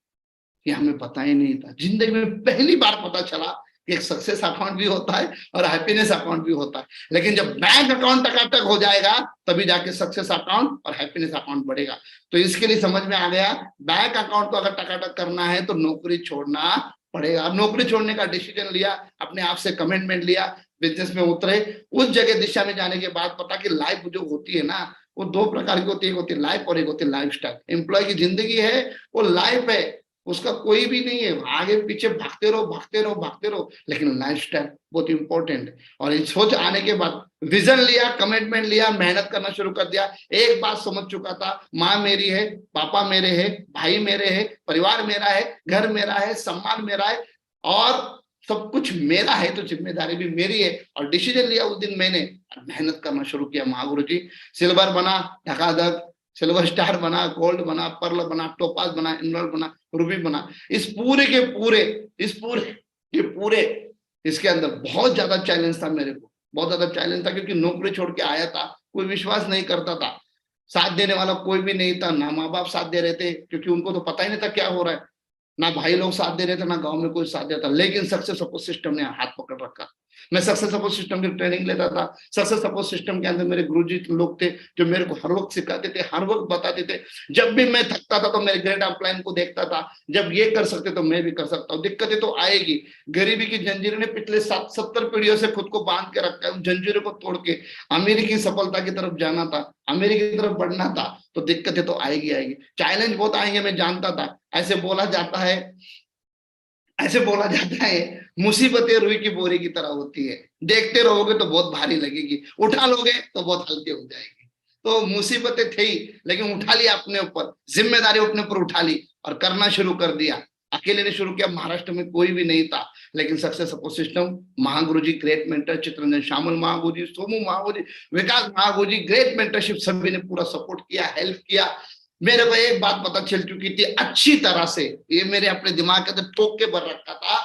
ये हमें पता ही नहीं था। जिंदगी में पहली बार पता चला कि एक सक्सेस अकाउंट भी होता है और हैप्पीनेस अकाउंट भी होता है। लेकिन जब बैंक अकाउंट टकाटक हो जाएगा तभी जाके सक्सेस अकाउंट और हैप्पीनेस अकाउंट बढ़ेगा। तो इसके लिए समझ में आ गया, बैंक अकाउंट को अगर टकाटक करना है तो नौकरी छोड़ना पड़ेगा। नौकरी छोड़ने का डिसीजन लिया, अपने आप से कमिटमेंट लिया, बिजनेस में उतरे। उस जगह दिशा में जाने के बाद पता कि लाइफ जो होती है ना, वो 2 प्रकार की होती है। एक होती है लाइफ और एक होती है लाइफ स्टाइल। एम्प्लॉय की जिंदगी है वो लाइफ है, उसका कोई भी नहीं है, आगे पीछे भागते रहो भागते रहो भागते रहो, लेकिन लाइफस्टाइल बहुत इंपॉर्टेंट है। और इस सोच आने के बाद विजन लिया, कमिटमेंट लिया, मेहनत करना शुरू कर दिया। एक बात समझ चुका था, माँ मेरी है, पापा मेरे हैं, भाई मेरे हैं, परिवार मेरा है, घर मेरा है, सम्मान मेरा है और सब कुछ मेरा है, तो जिम्मेदारी भी मेरी है। और डिसीजन लिया उस दिन मैंने, मेहनत करना शुरू किया। महागुरु जी सिल्वर बना, धकाधक सिल्वर स्टार बना, गोल्ड बना, पर्ल बना, टोपाज बना, एमराल्ड बना, रूबी बना। इस पूरे के पूरे इसके अंदर बहुत ज्यादा चैलेंज था मेरे को, बहुत ज्यादा चैलेंज था। क्योंकि नौकरी छोड़ के आया था, कोई विश्वास नहीं करता था, साथ देने वाला कोई भी नहीं था, ना माँ बाप साथ दे रहे थे क्योंकि उनको तो पता ही नहीं था क्या हो रहा है, ना भाई लोग साथ दे रहे थे, ना गांव में कोई साथ देता। लेकिन सक्सेस सपोर्ट सिस्टम ने हाथ पकड़ रखा। मैं सक्सेस सपोर्ट सिस्टम की ट्रेनिंग लेता था। सक्सेस सपोर्ट सिस्टम के अंदर मेरे गुरुजी लोग थे जो मेरे को हर वक्त सिखाते थे, हर वक्त बताते थे। जब भी मैं थकता था तो मेरे ग्रेट अपलाइन को देखता था, जब ये कर सकते तो मैं भी कर सकता हूँ। दिक्कतें तो आएगी, गरीबी की जंजीरें ने पिछले 70 पीढ़ियों से खुद को बांध के रखा है। उन जंजीरों को तोड़ के अमेरिकी सफलता की तरफ जाना था, अमेरिका की तरफ बढ़ना था, तो दिक्कतें तो आएगी आएगी, चैलेंज बहुत आएंगे, मैं जानता था। ऐसे बोला जाता है मुसीबतें रुई की बोरी की तरह होती है, देखते रहोगे तो बहुत भारी लगेगी, उठा लोगे तो बहुत हल्की हो जाएगी। तो मुसीबतें थी लेकिन उठा लिया अपने ऊपर, जिम्मेदारी अपने ऊपर उठा ली और करना शुरू कर दिया। अकेले ने शुरू किया, महाराष्ट्र में कोई भी नहीं था, लेकिन सक्सेस सपोर्ट सिस्टम, महागुरु जी ग्रेट मेंटर, चित्ररंजन श्यामल महागुरु जी, सोमू महागुरु जी, विकास महागुरु जी, ग्रेट मेंटरशिप, सभी ने पूरा सपोर्ट किया, हेल्प किया। मेरे को एक बात पता चल चुकी थी अच्छी तरह से, ये मेरे अपने दिमाग के अंदर ठोक के भर रखा था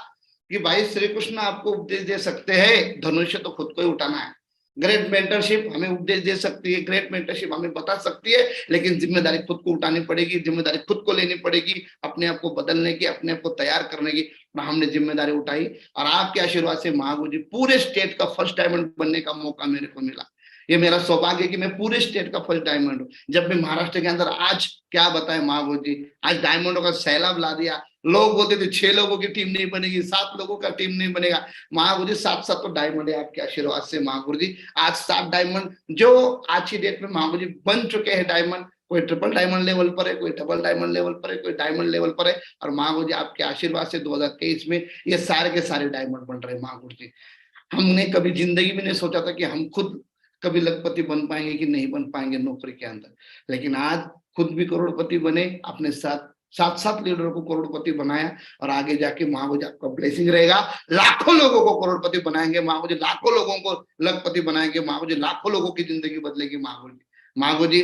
कि भाई श्री कृष्ण आपको उपदेश दे सकते हैं, धनुष्य तो खुद को ही उठाना है। ग्रेट मेंटरशिप हमें उपदेश दे सकती है, ग्रेट मेंटरशिप हमें बता सकती है, लेकिन जिम्मेदारी खुद को उठानी पड़ेगी, जिम्मेदारी खुद को लेनी पड़ेगी, अपने आप को बदलने की, अपने आप को तैयार करने की। हमने जिम्मेदारी उठाई और आपके आशीर्वाद से महागुरु जी पूरे स्टेट का फर्स्ट डायमंड बनने का मौका मेरे को मिला। ये मेरा सौभाग्य है कि मैं पूरे स्टेट का फर्स्ट डायमंड हूँ। जब मैं महाराष्ट्र के अंदर, आज क्या बताएं महागुरु जी, आज डायमंडों का सैलाब ला दिया। लोग बोलते थे 6 लोगों की टीम नहीं बनेगी, 7 लोगों का टीम नहीं बनेगा। महागुरु जी 7 तो डायमंड है आपके आशीर्वाद से महागुरु जी। आज 7 डायमंड जो आज की डेट में महागुरु जी बन चुके हैं डायमंड, कोई ट्रिपल डायमंड लेवल पर है, कोई डबल डायमंड लेवल पर है, कोई डायमंड लेवल पर है। और महागुरु जी आपके आशीर्वाद से 2023 में ये सारे के सारे डायमंड बन रहे हैं महागुरु जी। हमने कभी जिंदगी में नहीं सोचा था कि हम खुद कभी लखपति बन पाएंगे कि नहीं बन पाएंगे नौकरी के अंदर, लेकिन आज खुद भी करोड़पति बने, अपने साथ 7 लीडरों को करोड़पति बनाया। और आगे जाके महागुरु जी आपका ब्लेसिंग रहेगा, लाखों लोगों को करोड़पति बनाएंगे महागुरु जी, लाखों लोगों को लखपति बनाएंगे महागुरु जी, लाखों लोगों की जिंदगी बदलेगी महागुरु जी। महागुरु जी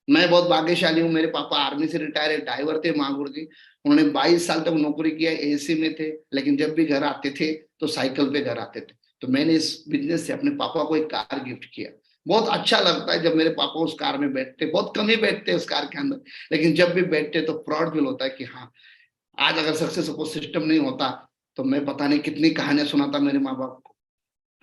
मैं बहुत भाग्यशाली हूँ, मेरे पापा आर्मी से रिटायर ड्राइवर थे महागुरु जी। उन्होंने 22 साल तक नौकरी किया, एसी में थे, लेकिन जब भी घर आते थे तो साइकिल पे घर आते थे। तो मैंने इस बिजनेस से अपने पापा को एक कार गिफ्ट किया। बहुत अच्छा लगता है जब मेरे पापा उस कार में बैठते, बहुत कम ही बैठते उस कार के अंदर, लेकिन जब भी बैठते तो प्राउड फील होता है कि हाँ, आज अगर सक्सेस सपोर्ट सिस्टम नहीं होता तो मैं पता नहीं कितनी कहानियां सुनाता मेरे माँ बाप को।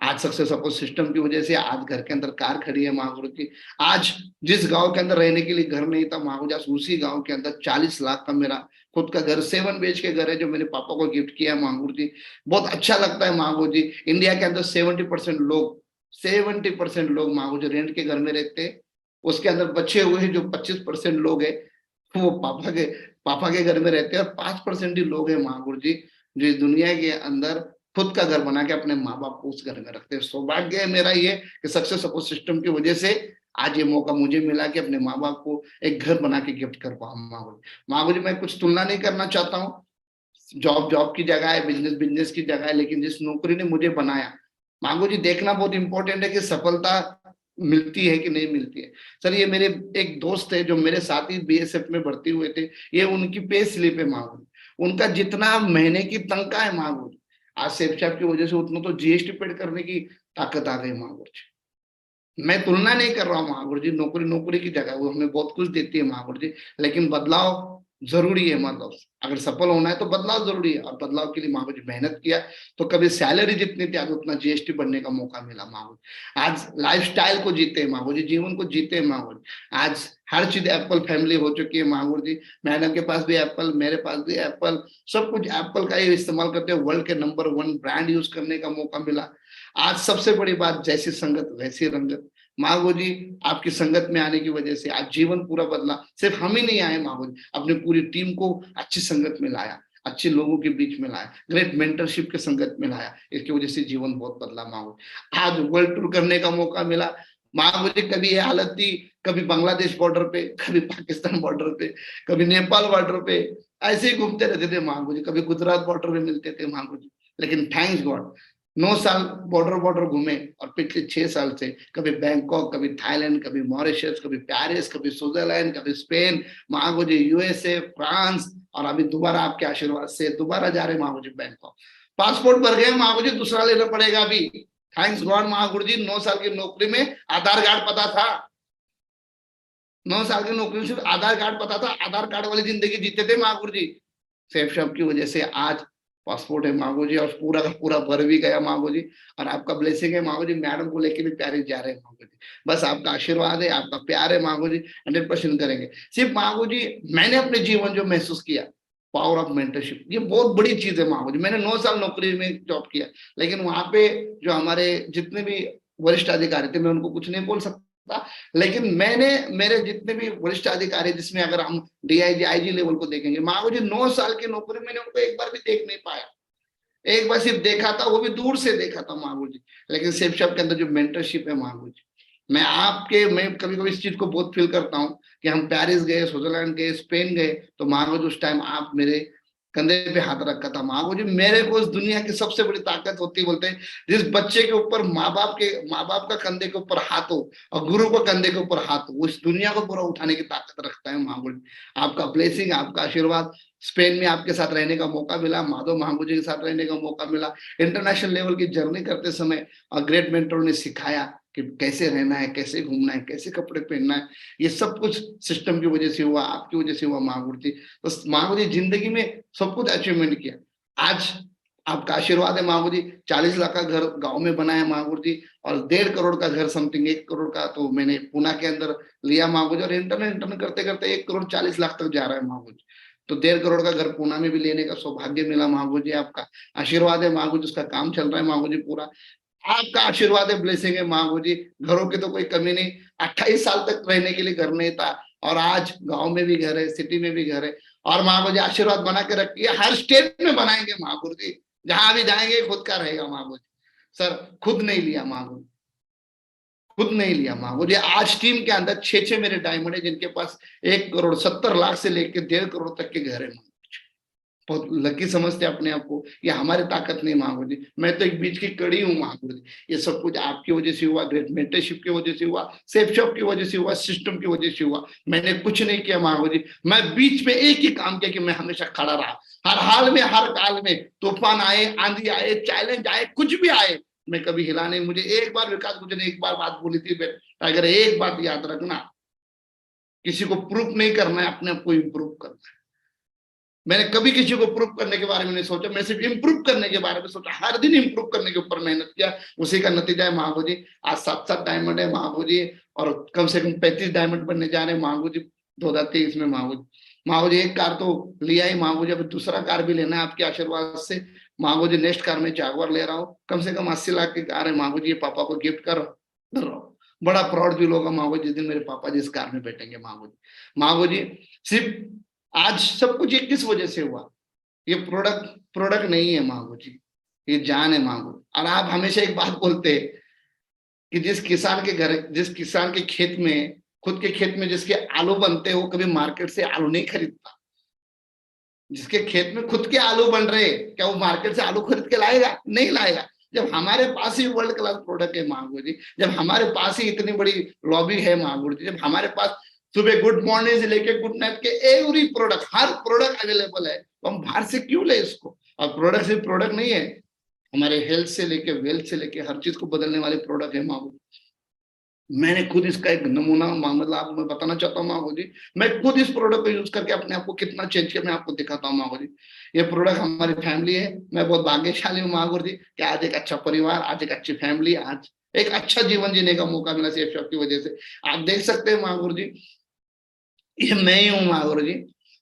आज सक्सेस सपोर्ट सिस्टम की वजह से आज घर के अंदर कार खड़ी है महागुरु जी। आज जिस गांव के अंदर रहने के लिए घर नहीं था महागुरु जी, आज उसी गांव के अंदर 40 लाख का मेरा खुद का घर, 7 BHK के घर है जो मेरे पापा को गिफ्ट किया है महागुरु जी। बहुत अच्छा लगता है महागुरु जी। इंडिया के अंदर 70% लोग महागुरु जी रेंट के घर में रहते हैं। उसके अंदर बचे हुए जो 25% लोग है वो पापा के घर में रहते हैं, और 5% ही लोग हैं महागुरु जी जो इस दुनिया के अंदर खुद का घर बना के अपने माँ बाप को उस घर में रखते हैं। सौभाग्य है मेरा ये कि सक्सेस सपोर्ट सिस्टम की वजह से आज ये मौका मुझे मिला कि अपने माँ बाप को एक घर बना के गिफ्ट कर पाऊँ महागुरु जी। महागुरु जी मैं कुछ तुलना नहीं करना चाहता हूँ, जॉब की जगह है, बिजनेस की जगह है, लेकिन जिस नौकरी ने मुझे बनाया महागुरु जी, देखना बहुत इंपॉर्टेंट है कि सफलता मिलती है कि नहीं मिलती है। सर ये मेरे एक दोस्त है जो मेरे साथ ही BSF में भर्ती हुए थे, ये उनकी पे स्लिप है महागुरु, उनका जितना महीने की तनख्वाह है महागुरु, आज सेफ शॉप की वजह से उतना तो GST पेड करने की ताकत आ गई महागुरु जी। मैं तुलना नहीं कर रहा हूँ महागुरु जी, नौकरी की जगह वो हमें बहुत कुछ देती है महागुरु जी, लेकिन बदलाव जरूरी है। मतलब अगर सफल होना है तो बदलाव जरूरी है, और बदलाव के लिए महागुरु जी मेहनत किया तो कभी सैलरी जितनी थी आज उतना GST बढ़ने का मौका मिला महागुरु। आज लाइफस्टाइल को जीते महागुरु जी, जीवन को जीते महागुरु। आज हर चीज एप्पल फैमिली हो चुकी है महागुरु जी, मैडम के पास भी एप्पल, मेरे पास भी एप्पल, सब कुछ एप्पल का ही इस्तेमाल करते हैं। वर्ल्ड के नंबर 1 ब्रांड यूज करने का मौका मिला। आज सबसे बड़ी बात, जैसी संगत वैसी रंगत। महागुरु जी आपकी संगत में आने की वजह से आज जीवन पूरा बदला। सिर्फ हम ही नहीं आए महागुरु जी, अपनी पूरी टीम को अच्छी संगत में लाया, अच्छे लोगों के बीच में लाया, ग्रेट मेंटरशिप के संगत में लाया, इसकी वजह से जीवन बहुत बदला महागुरु। आज वर्ल्ड टूर करने का मौका मिला महागुरु जी। कभी ये हालत थी, कभी बांग्लादेश बॉर्डर पे, कभी पाकिस्तान बॉर्डर पे, कभी नेपाल बॉर्डर पे, ऐसे ही घूमते रहते थे महागुरु जी। कभी गुजरात बॉर्डर पे मिलते थे महागुरु जी, लेकिन थैंक्स गॉड 9 साल बॉर्डर घूमे, और पिछले 6 साल से कभी बैंकॉक, कभी थाईलैंड, कभी मॉरिशस, कभी पेरिस, कभी स्विट्जरलैंड, कभी स्पेन महागुरु जी, USA, फ्रांस, और अभी दोबारा आपके आशीर्वाद से दोबारा जा रहे महागुरु जी बैंकॉक। पासपोर्ट भर गए महागुरु जी, दूसरा लेना पड़ेगा अभी। थैंक्स गॉड महागुरु जी, 9 साल की नौकरी में आधार कार्ड पता था, 9 साल की नौकरी में सिर्फ आधार कार्ड पता था, आधार कार्ड वाली जिंदगी जीते थे महागुरु जी। सेफ शॉप की वजह से आज पासपोर्ट है महागुरु जी, और पूरा का पूरा भर भी गया महागुरु जी, और आपका ब्लेसिंग है महागुरु जी। मैडम को लेके भी प्यारे जा रहे हैं महागुरु जी, बस आपका आशीर्वाद है, आपका प्यार है महागुरु जी। 100% करेंगे। सिर्फ महागुरु जी मैंने अपने जीवन जो महसूस किया, पावर ऑफ मेंटरशिप, ये बहुत बड़ी चीज है महागुरु जी। मैंने 9 साल नौकरी में जॉब किया, लेकिन वहां पे जो हमारे जितने भी वरिष्ठ अधिकारी थे, मैं उनको कुछ नहीं बोल सकता, लेकिन मैंने मेरे जितने भी वरिष्ठ अधिकारी, जिसमें अगर हम DIG IG लेवल को देखेंगे महागुरु जी, 9 साल की नौकरी मैंने उनको एक बार भी देख नहीं पाया। एक बार सिर्फ देखा था, वो भी दूर से देखा था महागुरु जी। लेकिन सेफ शॉप के अंदर जो मेंटरशिप है महागुरु जी, मैं कभी कभी इस चीज को बहुत फील करता हूँ कि हम पेरिस गए, स्विट्जरलैंड गए, स्पेन गए, तो महागुरु उस टाइम आप मेरे कंधे पे हाथ रखा था। माँ जी मेरे को इस दुनिया की सबसे बड़ी ताकत होती, बोलते हैं जिस बच्चे के ऊपर माँ बाप का कंधे के ऊपर हाथ हो और गुरु को कंधे के ऊपर हाथ हो, वो इस दुनिया को पूरा उठाने की ताकत रखता है। माँ जी आपका ब्लेसिंग, आपका आशीर्वाद, स्पेन में आपके साथ रहने का मौका मिला, माधव महागुरु जी के साथ रहने का मौका मिला, इंटरनेशनल लेवल की जर्नी करते समय ग्रेट मेंटर ने सिखाया कि कैसे रहना है, कैसे घूमना है, कैसे कपड़े पहनना है। ये सब कुछ सिस्टम की वजह से हुआ, आपकी वजह से हुआ महागुरु जी। तो महागुरु जी जिंदगी में सब कुछ अचीवमेंट किया। आज आपका आशीर्वाद है महागुरु जी, 40 लाख का घर गांव में बनाया महागुरु जी, और 1.5 करोड़ का घर, समथिंग 1 करोड़ का तो मैंने पुणे के अंदर लिया महागुरु जी, और इंटरनेट करते करते 1 करोड़ 40 लाख तक जा रहा है महागुरु जी। तो 1.5 करोड़ का घर पुणे में भी लेने का सौभाग्य मिला महागुरु जी। आपका आशीर्वाद है महागुरु जी, उसका काम चल रहा है महागुरु जी पूरा। आपका आशीर्वाद है, ब्लेसिंग है महागुरु जी। घरों की तो कोई कमी नहीं, 28 साल तक रहने के लिए घर नहीं था, और आज गांव में भी घर है, सिटी में भी घर है। और महागुरु जी आशीर्वाद बना के रखिए, हर स्टेट में बनाएंगे महागुरु जी, जहां भी जाएंगे खुद का रहेगा महागुरु जी। सर खुद नहीं लिया महागुरु, खुद नहीं लिया महागुरु जी। आज टीम के अंदर 6 मेरे डायमंड है, जिनके पास 1 करोड़ 70 लाख से लेकर 1.5 करोड़ तक के घर है। बहुत लकी समझते अपने आप को, ये हमारी ताकत नहीं महागुरु जी, मैं तो एक बीच की कड़ी हूँ महागुरु जी। ये सब कुछ आपकी वजह से हुआ, ग्रेट मेंटरशिप की वजह से हुआ, सेफ शॉप की वजह से हुआ, सिस्टम की वजह से हुआ। मैंने कुछ नहीं किया महागुरु जी, मैं बीच में एक ही काम किया कि मैं हमेशा खड़ा रहा, हर हाल में, हर काल में, तूफान आए, आंधी आए, चैलेंज आए, कुछ भी आए, मैं कभी हिला नहीं। मुझे एक बार विकास गुरु ने एक बार बात बोली थी, अगर एक बात याद रखना, किसी को प्रूफ नहीं करना है, अपने आप को इम्प्रूव करना है। मैंने कभी किसी को प्रूव करने के बारे में नहीं सोचा, मैं सिर्फ इम्प्रूव करने के बारे में सोचा, हर दिन इम्प्रूव करने के ऊपर मेहनत किया, उसी का नतीजा है महागुरु जी। आज 7 डायमंड है महागुरु जी, और कम से कम 35 डायमंड बनने जा रहे हैं महागुरु जी 2023 में। महागुरु जी एक कार तो लिया ही महागुरु जी, अब दूसरा कार भी लेना है आपके आशीर्वाद से महागुरु जी। नेक्स्ट कार में जागवार ले रहा हूँ, कम से कम 80 लाख की कार है महागुरु जी, पापा को गिफ्ट कर रहा हूँ। बड़ा प्राउड फील होगा महागुरु जी जिस दिन मेरे पापा जिस कार में बैठेंगे महागुरु जी। महागुरु जी सिर्फ आज सब कुछ ये किस वजह से हुआ, ये प्रोडक्ट नहीं है महागुरु जी, ये जान है महागुरु। और आप हमेशा एक बात बोलते हैं कि जिस किसान के खेत में, खुद के खेत में जिसके आलू बनते हैं, वो कभी मार्केट से आलू नहीं खरीदता। जिसके खेत में खुद के आलू बन रहे, क्या वो मार्केट से आलू खरीद के लाएगा? नहीं लाएगा। जब हमारे पास ही वर्ल्ड क्लास प्रोडक्ट है महागुरु जी, जब हमारे पास ही इतनी बड़ी लॉबी है महागुरु जी, जब हमारे पास सुबह गुड मॉर्निंग से लेके गुड नाइट के एवरी प्रोडक्ट, हर प्रोडक्ट अवेलेबल है, तो हम बाहर से क्यों ले इसको? और प्रोडक्ट सिर्फ प्रोडक्ट नहीं है, हमारे हेल्थ से लेके वेल्थ से लेके हर चीज को बदलने वाले प्रोडक्ट है महागुरु। मैंने खुद इसका एक नमूना मतलब आपको मैं बताना चाहता हूँ महागुरु जी, मैं खुद इस प्रोडक्ट को यूज करके अपने आप को कितना चेंज किया मैं आपको दिखाता हूँ महागुरु जी। ये प्रोडक्ट हमारी फैमिली है, मैं बहुत भाग्यशाली हूँ महागुरु जी कि आज एक अच्छा परिवार, आज एक अच्छी फैमिली, आज एक अच्छा जीवन जीने का मौका मिला सेफ शॉप की वजह से। आप देख सकते हैं महागुरु जी, ये मैं ही हूँ महागुरु जी।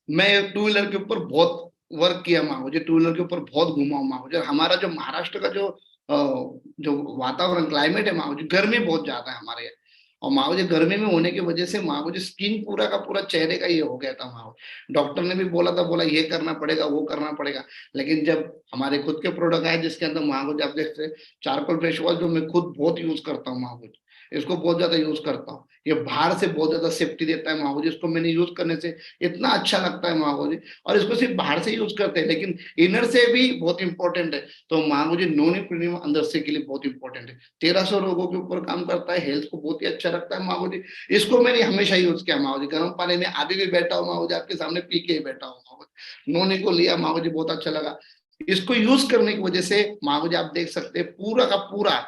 मैं 2 व्हीलर के ऊपर बहुत वर्क किया महागुरु जी, 2 व्हीलर के ऊपर बहुत घुमा हूँ महागुरु जी। हमारा जो महाराष्ट्र का जो वातावरण क्लाइमेट है महागुरु जी, गर्मी बहुत ज्यादा है हमारे यहाँ, और महागुरु जी गर्मी में होने की वजह से महागुरु जी स्किन पूरा का पूरा चेहरे का ये हो गया था महागुरु। डॉक्टर ने भी बोला था, बोला ये करना पड़ेगा, वो करना पड़ेगा, लेकिन जब हमारे खुद के प्रोडक्ट आए जिसके अंदर महागुरु जी आप देखते हैं चारकोल फेस वॉश, जो मैं खुद बहुत यूज करता हूँ महागुरु जी, इसको बहुत ज्यादा यूज करता हूँ। ये बाहर से बहुत ज्यादा सेफ्टी देता है महागुरु जी, इसको मैंने यूज करने से इतना अच्छा लगता है महागुरु जी। और इसको सिर्फ बाहर से यूज करते हैं, लेकिन इनर से भी बहुत इंपॉर्टेंट है। तो महागुरु जी नॉन प्रीमियम अंदर से के लिए बहुत इंपॉर्टेंट है, 1300 रोगों के ऊपर काम करता है, हेल्थ को बहुत ही अच्छा रखता है महागुरु जी। इसको मैंने हमेशा यूज किया महागुरु जी, गर्म पानी में अभी भी बैठा हूँ महागुरु जी, आपके सामने पी के ही बैठा हूँ महागुरु जी। नॉनी को लिया महागुरु जी, बहुत अच्छा लगा। इसको यूज करने की वजह से महागुरु जी आप देख सकते हैं पूरा का पूरा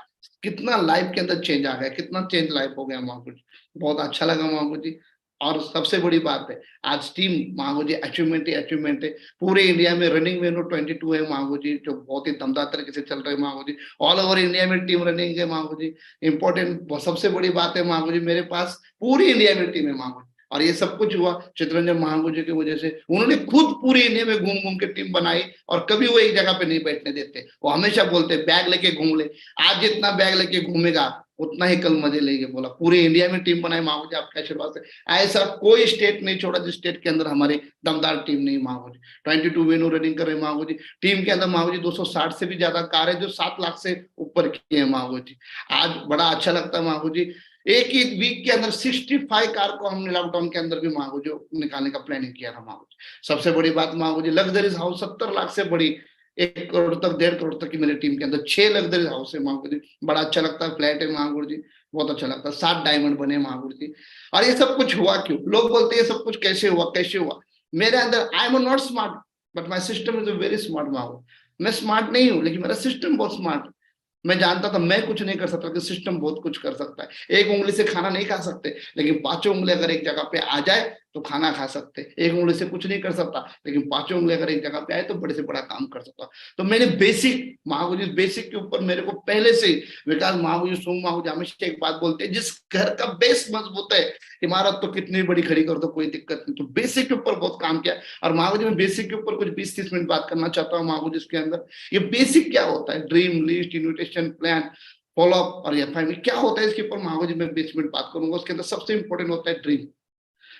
कितना लाइफ के अंदर चेंज आ गया, कितना चेंज लाइफ हो गया महागुरु जी, बहुत अच्छा लगा महागुरु जी। और सबसे बड़ी बात है आज टीम महागुरु जी अचीवमेंट ही अचीवमेंट है। पूरे इंडिया में रनिंग वेन्यू 22 है महागुरु जी, जो बहुत ही दमदार तरीके से चल रहे हैं महागुरु जी। ऑल ओवर इंडिया में टीम रनिंग है महागुरु जी। इंपॉर्टेंट सबसे बड़ी बात है महागुरु जी, मेरे पास पूरी इंडिया में टीम है महागुरु। और ये सब कुछ हुआ चितरंजन महागुरु जी की वजह से। उन्होंने खुद पूरी इंडिया में घूम घूम के टीम बनाई, और कभी वो एक जगह पे नहीं बैठने देते। वो हमेशा बोलते बैग लेके घूम ले, आज जितना बैग लेके घूमेगा उतना ही कल मजे लेंगे। बोला पूरे इंडिया में टीम बनाई महागुरु जी आपके आशीर्वाद से। ऐसा कोई स्टेट नहीं छोड़ा जिस स्टेट के अंदर हमारी दमदार टीम नहीं महागुरु जी। 22 वेन्यू रनिंग कर रहे महागुरु जी। टीम के अंदर महागुरु जी 260 से भी ज्यादा कार है जो 7 लाख से ऊपर की है महागुरु जी। आज बड़ा अच्छा लगता है महागुरु जी। एक ही वीक के अंदर 65 कार को हमने लॉकडाउन के अंदर भी मांगो जो निकालने का प्लानिंग किया था मांगो। सबसे बड़ी बात मांगो जी, लग्जरीज हाउस 70 लाख से बड़ी 1 करोड़ तक 1.5 करोड़ तक की मेरी टीम के अंदर 6 लग्जरीज हाउस है मांगो जी। बड़ा अच्छा लगता है, फ्लैट है मांगो जी, बहुत अच्छा लगता है। 7 डायमंड बने मांगो जी। और ये सब कुछ हुआ क्यों? लोग बोलते हैं ये सब कुछ कैसे हुआ, कैसे हुआ? मेरे अंदर, I am not smart but my system is very smart मांगो। मैं स्मार्ट नहीं हूं लेकिन मेरा सिस्टम बहुत स्मार्ट है। मैं जानता था मैं कुछ नहीं कर सकता लेकिन सिस्टम बहुत कुछ कर सकता है। एक उंगली से खाना नहीं खा सकते लेकिन पांचों उंगली अगर एक जगह पे आ जाए तो खाना खा सकते। एक उंगली से कुछ नहीं कर सकता लेकिन पांचों उंगली अगर एक जगह पे आए तो बड़े से बड़ा काम कर सकता। तो मैंने बेसिक महागुजी, बेसिक के ऊपर मेरे को पहले से विकास महागुजी, सोम महागुजी हमेशा एक बात बोलते हैं, जिस घर का बेस मजबूत है इमारत तो कितनी बड़ी खड़ी कर दो कोई दिक्कत नहीं। तो बेसिक के ऊपर बहुत काम किया। और महागुजी में बेसिक के ऊपर कुछ 20-30 मिनट बात करना चाहता हूँ महागुजी। इसके अंदर ये बेसिक क्या होता है, dream list, invitation plan, follow up और एफआईएम क्या होता है, इसके ऊपर महागुजी में 20 मिनट बात करूंगा। उसके अंदर सबसे इंपॉर्टेंट होता है ड्रीम।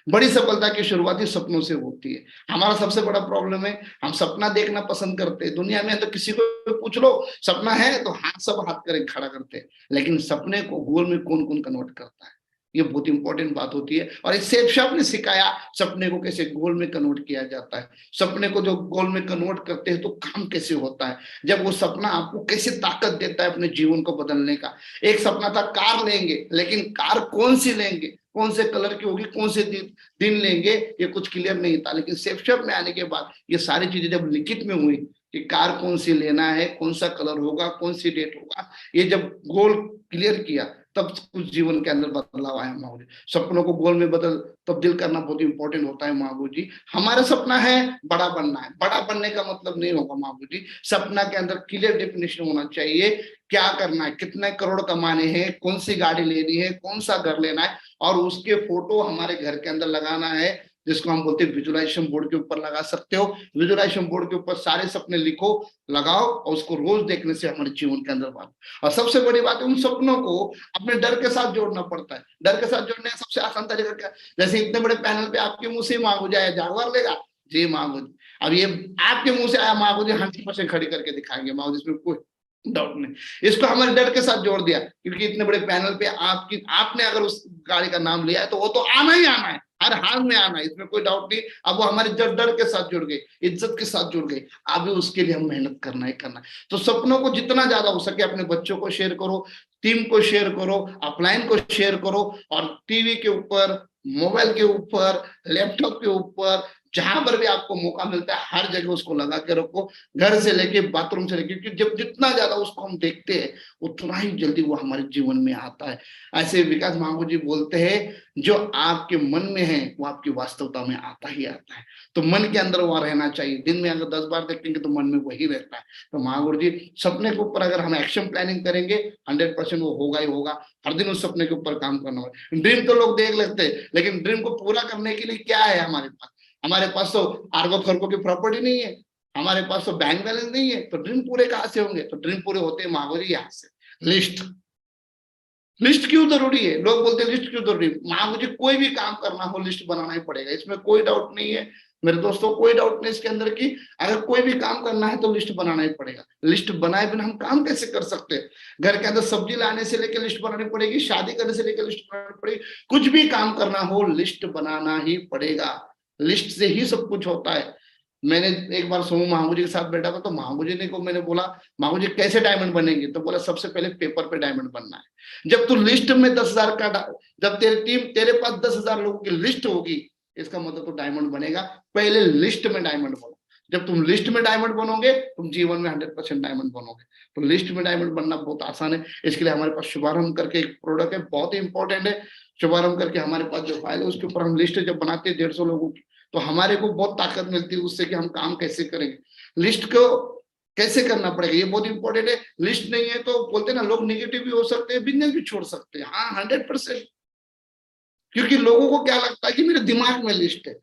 बड़ी सफलता की शुरुआत ही सपनों से होती है। हमारा सबसे बड़ा प्रॉब्लम है, हम सपना देखना पसंद करते हैं। दुनिया में तो किसी को पूछ लो सपना है तो हाथ, सब हाथ करें खड़ा करते हैं, लेकिन सपने को गोल में कौन कौन कन्वर्ट करता है, ये बहुत इंपॉर्टेंट बात होती है। और इस सेफ शॉप ने सिखाया सपने को कैसे गोल में कन्वर्ट किया जाता है। सपने को जो गोल में कन्वर्ट करते हैं तो काम कैसे होता है, जब वो सपना आपको कैसे ताकत देता है अपने जीवन को बदलने का। एक सपना था कार लेंगे, लेकिन कार कौन सी लेंगे, कौन से कलर की होगी, कौन से दिन लेंगे, ये कुछ क्लियर नहीं था। लेकिन सेफ शॉप में आने के बाद ये सारी चीजें जब लिखित में हुई कि कार कौन सी लेना है, कौन सा कलर होगा, कौन सी डेट होगा, ये जब गोल क्लियर किया तब कुछ जीवन के अंदर बदलाव आया माहू जी। सपनों को गोल में तब्दील करना बहुत इंपॉर्टेंट होता है माहू जी। हमारा सपना है बड़ा बनना है, बड़ा बनने का मतलब नहीं होगा माहू जी, सपना के अंदर क्लियर डेफिनेशन होना चाहिए, क्या करना है, कितने करोड़ कमाने हैं, कौन सी गाड़ी लेनी है, कौन सा घर लेना है, और उसके फोटो हमारे घर के अंदर लगाना है, जिसको हम बोलते हैं विजुअलाइजेशन बोर्ड के ऊपर लगा सकते हो। विजुअलाइजेशन बोर्ड के ऊपर सारे सपने लिखो, लगाओ, और उसको रोज देखने से हमारे जीवन के अंदर बात। और सबसे बड़ी बात है उन सपनों को अपने डर के साथ जोड़ना पड़ता है। डर के साथ जोड़ने का सबसे आसान तरीका क्या, जैसे इतने बड़े पैनल पे आपके मुंह से मांगो जाए जागवार लेगा जी मांगो जी, अब ये आपके मुंह से आया मांगो जी 100% खड़ी करके दिखाएंगे मांगो जी, इसमें कोई डाउट नहीं। इसको हमारे डर के साथ जोड़ दिया, क्योंकि इतने बड़े पैनल पे आपने अगर उस गाड़ी का नाम लिया है तो वो तो आना ही आना है, हर हाल में आना है, इसमें कोई डाउट नहीं। अब वो हमारे डर के साथ जुड़ गए, इज्जत के साथ जुड़ गए, अभी उसके लिए हम मेहनत करना ही करना है। तो सपनों को जितना ज्यादा हो सके अपने बच्चों को शेयर करो, टीम को शेयर करो, अपलाइन को शेयर करो, और टीवी के ऊपर, मोबाइल के ऊपर, लैपटॉप के ऊपर, जहां पर भी आपको मौका मिलता है हर जगह उसको लगा के रखो, घर से लेके बाथरूम से लेके, क्योंकि जब जितना ज्यादा उसको हम देखते हैं उतना ही जल्दी वो हमारे जीवन में आता है। ऐसे विकास महागु जी बोलते हैं जो आपके मन में है वो आपकी वास्तविकता में आता ही आता है। तो मन के अंदर वो रहना चाहिए। दिन में अगर 10 बार देखेंगे तो मन में वही रहता है। तो महागुरु जी सपने के ऊपर अगर हम एक्शन प्लानिंग करेंगे 100% वो होगा ही होगा। हर दिन उस सपने के ऊपर काम करना होगा। ड्रीम तो लोग देख लेते हैं, लेकिन ड्रीम को पूरा करने के लिए क्या है हमारे पास? हमारे पास तो अरबों खरबों की प्रॉपर्टी नहीं है, हमारे पास तो बैंक बैलेंस नहीं है, तो ड्रीम पूरे कहां से होंगे? तो ड्रीम पूरे होते हैं महागुरु जी यहाँ से। लिस्ट, लिस्ट क्यों जरूरी है? लोग बोलते हैं लिस्ट क्यों जरूरी है? महागुरु जी कोई भी काम करना हो लिस्ट बनाना ही पड़ेगा, इसमें कोई डाउट नहीं है मेरे दोस्तों, कोई डाउट नहीं इसके अंदर की अगर कोई भी काम करना है तो लिस्ट बनाना ही पड़ेगा। लिस्ट बनाए बिना हम काम कैसे कर सकते हैं? घर के अंदर सब्जी लाने से लेकर लिस्ट बनानी पड़ेगी, शादी करने से लेकर लिस्ट बनानी पड़ेगी, कुछ भी काम करना हो लिस्ट बनाना ही पड़ेगा। लिस्ट से ही सब कुछ होता है। मैंने एक बार सोमू महागु जी के साथ बैठा था, तो महागु जी ने को मैंने बोला महागु जी कैसे डायमंड बनेंगे? तो बोला सबसे पहले पेपर पे डायमंड बनना है। जब तू लिस्ट में 10,000 का, जब तेरे पास 10,000 लोगों की लिस्ट होगी, इसका मतलब तो डायमंड बनेगा। पहले लिस्ट में डायमंड बनो। जब तुम लिस्ट में डायमंड बनोगे तुम जीवन में 100% डायमंड बनोगे। तो लिस्ट में डायमंड बनना बहुत आसान है। इसके लिए हमारे पास शुभारंभ करके एक प्रोडक्ट है, बहुत ही इंपॉर्टेंट है। शुभारंभ करके हमारे पास जो फाइल है उसके ऊपर हम लिस्ट जब बनाते हैं 150 लोगों की, तो हमारे को बहुत ताकत मिलती है उससे कि हम काम कैसे करेंगे, लिस्ट को कैसे करना पड़ेगा, ये बहुत इंपॉर्टेंट है। लिस्ट नहीं है तो बोलते ना लोग निगेटिव भी हो सकते हैं, बिजनेस भी छोड़ सकते हैं। हाँ 100%, क्योंकि लोगों को क्या लगता है कि मेरे दिमाग में लिस्ट है।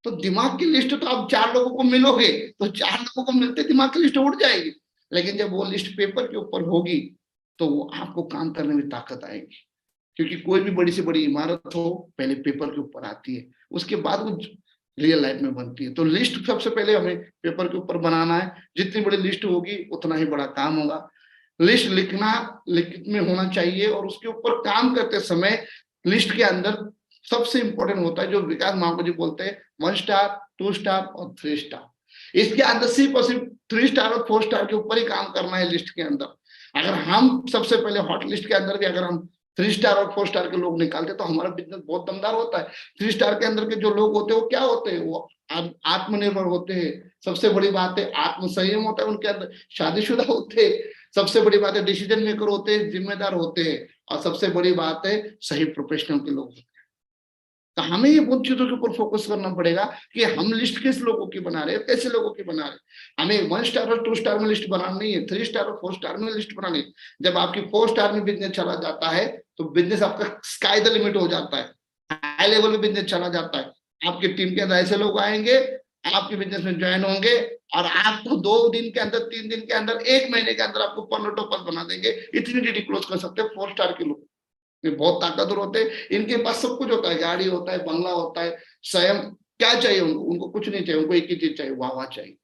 तो दिमाग की लिस्ट तो आप 4 लोगों को मिलोगे तो 4 लोगों को मिलते दिमाग की लिस्ट उड़ जाएगी, लेकिन जब वो लिस्ट पेपर के ऊपर होगी तो वो आपको काम करने में ताकत आएगी। क्योंकि कोई भी बड़ी से बड़ी इमारत हो पहले पेपर के ऊपर आती है, उसके बाद वो रियल लाइफ में बनती है। तो लिस्ट सबसे पहले हमें पेपर के ऊपर बनाना है। जितनी बड़ी लिस्ट होगी उतना ही बड़ा काम होगा। लिस्ट लिखना लिखित में होना चाहिए, और उसके ऊपर काम करते समय लिस्ट के अंदर सबसे इंपॉर्टेंट होता है जो विकास महाको जी बोलते हैं 1 स्टार, 2 स्टार और 3 स्टार। इसके अंदर सिर्फ और सिर्फ 3 स्टार और 4 स्टार के ऊपर ही काम करना है लिस्ट के अंदर। अगर हम सबसे पहले हॉट लिस्ट के अंदर भी अगर हम 3 स्टार और 4 स्टार के लोग निकालते तो हमारा बिजनेस बहुत दमदार होता है। 3 स्टार के अंदर के जो लोग होते हैं वो क्या होते हैं, वो आत्मनिर्भर होते हैं। सबसे बड़ी बात है आत्मसंयम होता है उनके अंदर, शादीशुदा होते हैं। सबसे बड़ी बात है डिसीजन मेकर होते हैं, जिम्मेदार होते हैं। और सबसे बड़ी बात है सही प्रोफेशनल के लोग। तो हमें ये बहुत चीजों के ऊपर फोकस करना पड़ेगा कि हम लिस्ट किस लोगों की बना रहे हैं, कैसे लोगों की बना रहे हैं। हमें 1 स्टार और 2 स्टार में लिस्ट बनानी नहीं है, 3 स्टार और 4 स्टार में लिस्ट बनानी है। जब आपकी 4 स्टार में बिजनेस चला जाता है तो बिजनेस आपका स्काई द लिमिट हो जाता है, हाई लेवल में बिजनेस चला जाता है। आपकी टीम के अंदर ऐसे लोग आएंगे, आपके बिजनेस में ज्वाइन होंगे, और आपको 2 दिन के अंदर, 3 दिन के अंदर, 1 महीने के अंदर आपको 15 टॉपर्स बना देंगे। इतनी डीडी क्लोज कर सकते हैं 4 स्टार के लोग। ये बहुत ताकतवर होते हैं, इनके पास सब कुछ होता है, गाड़ी होता है, बंगला होता है, स्वयं क्या चाहिए उनको, उनको कुछ नहीं चाहिए, उनको एक ही चीज चाहिए, वाह चाहिए।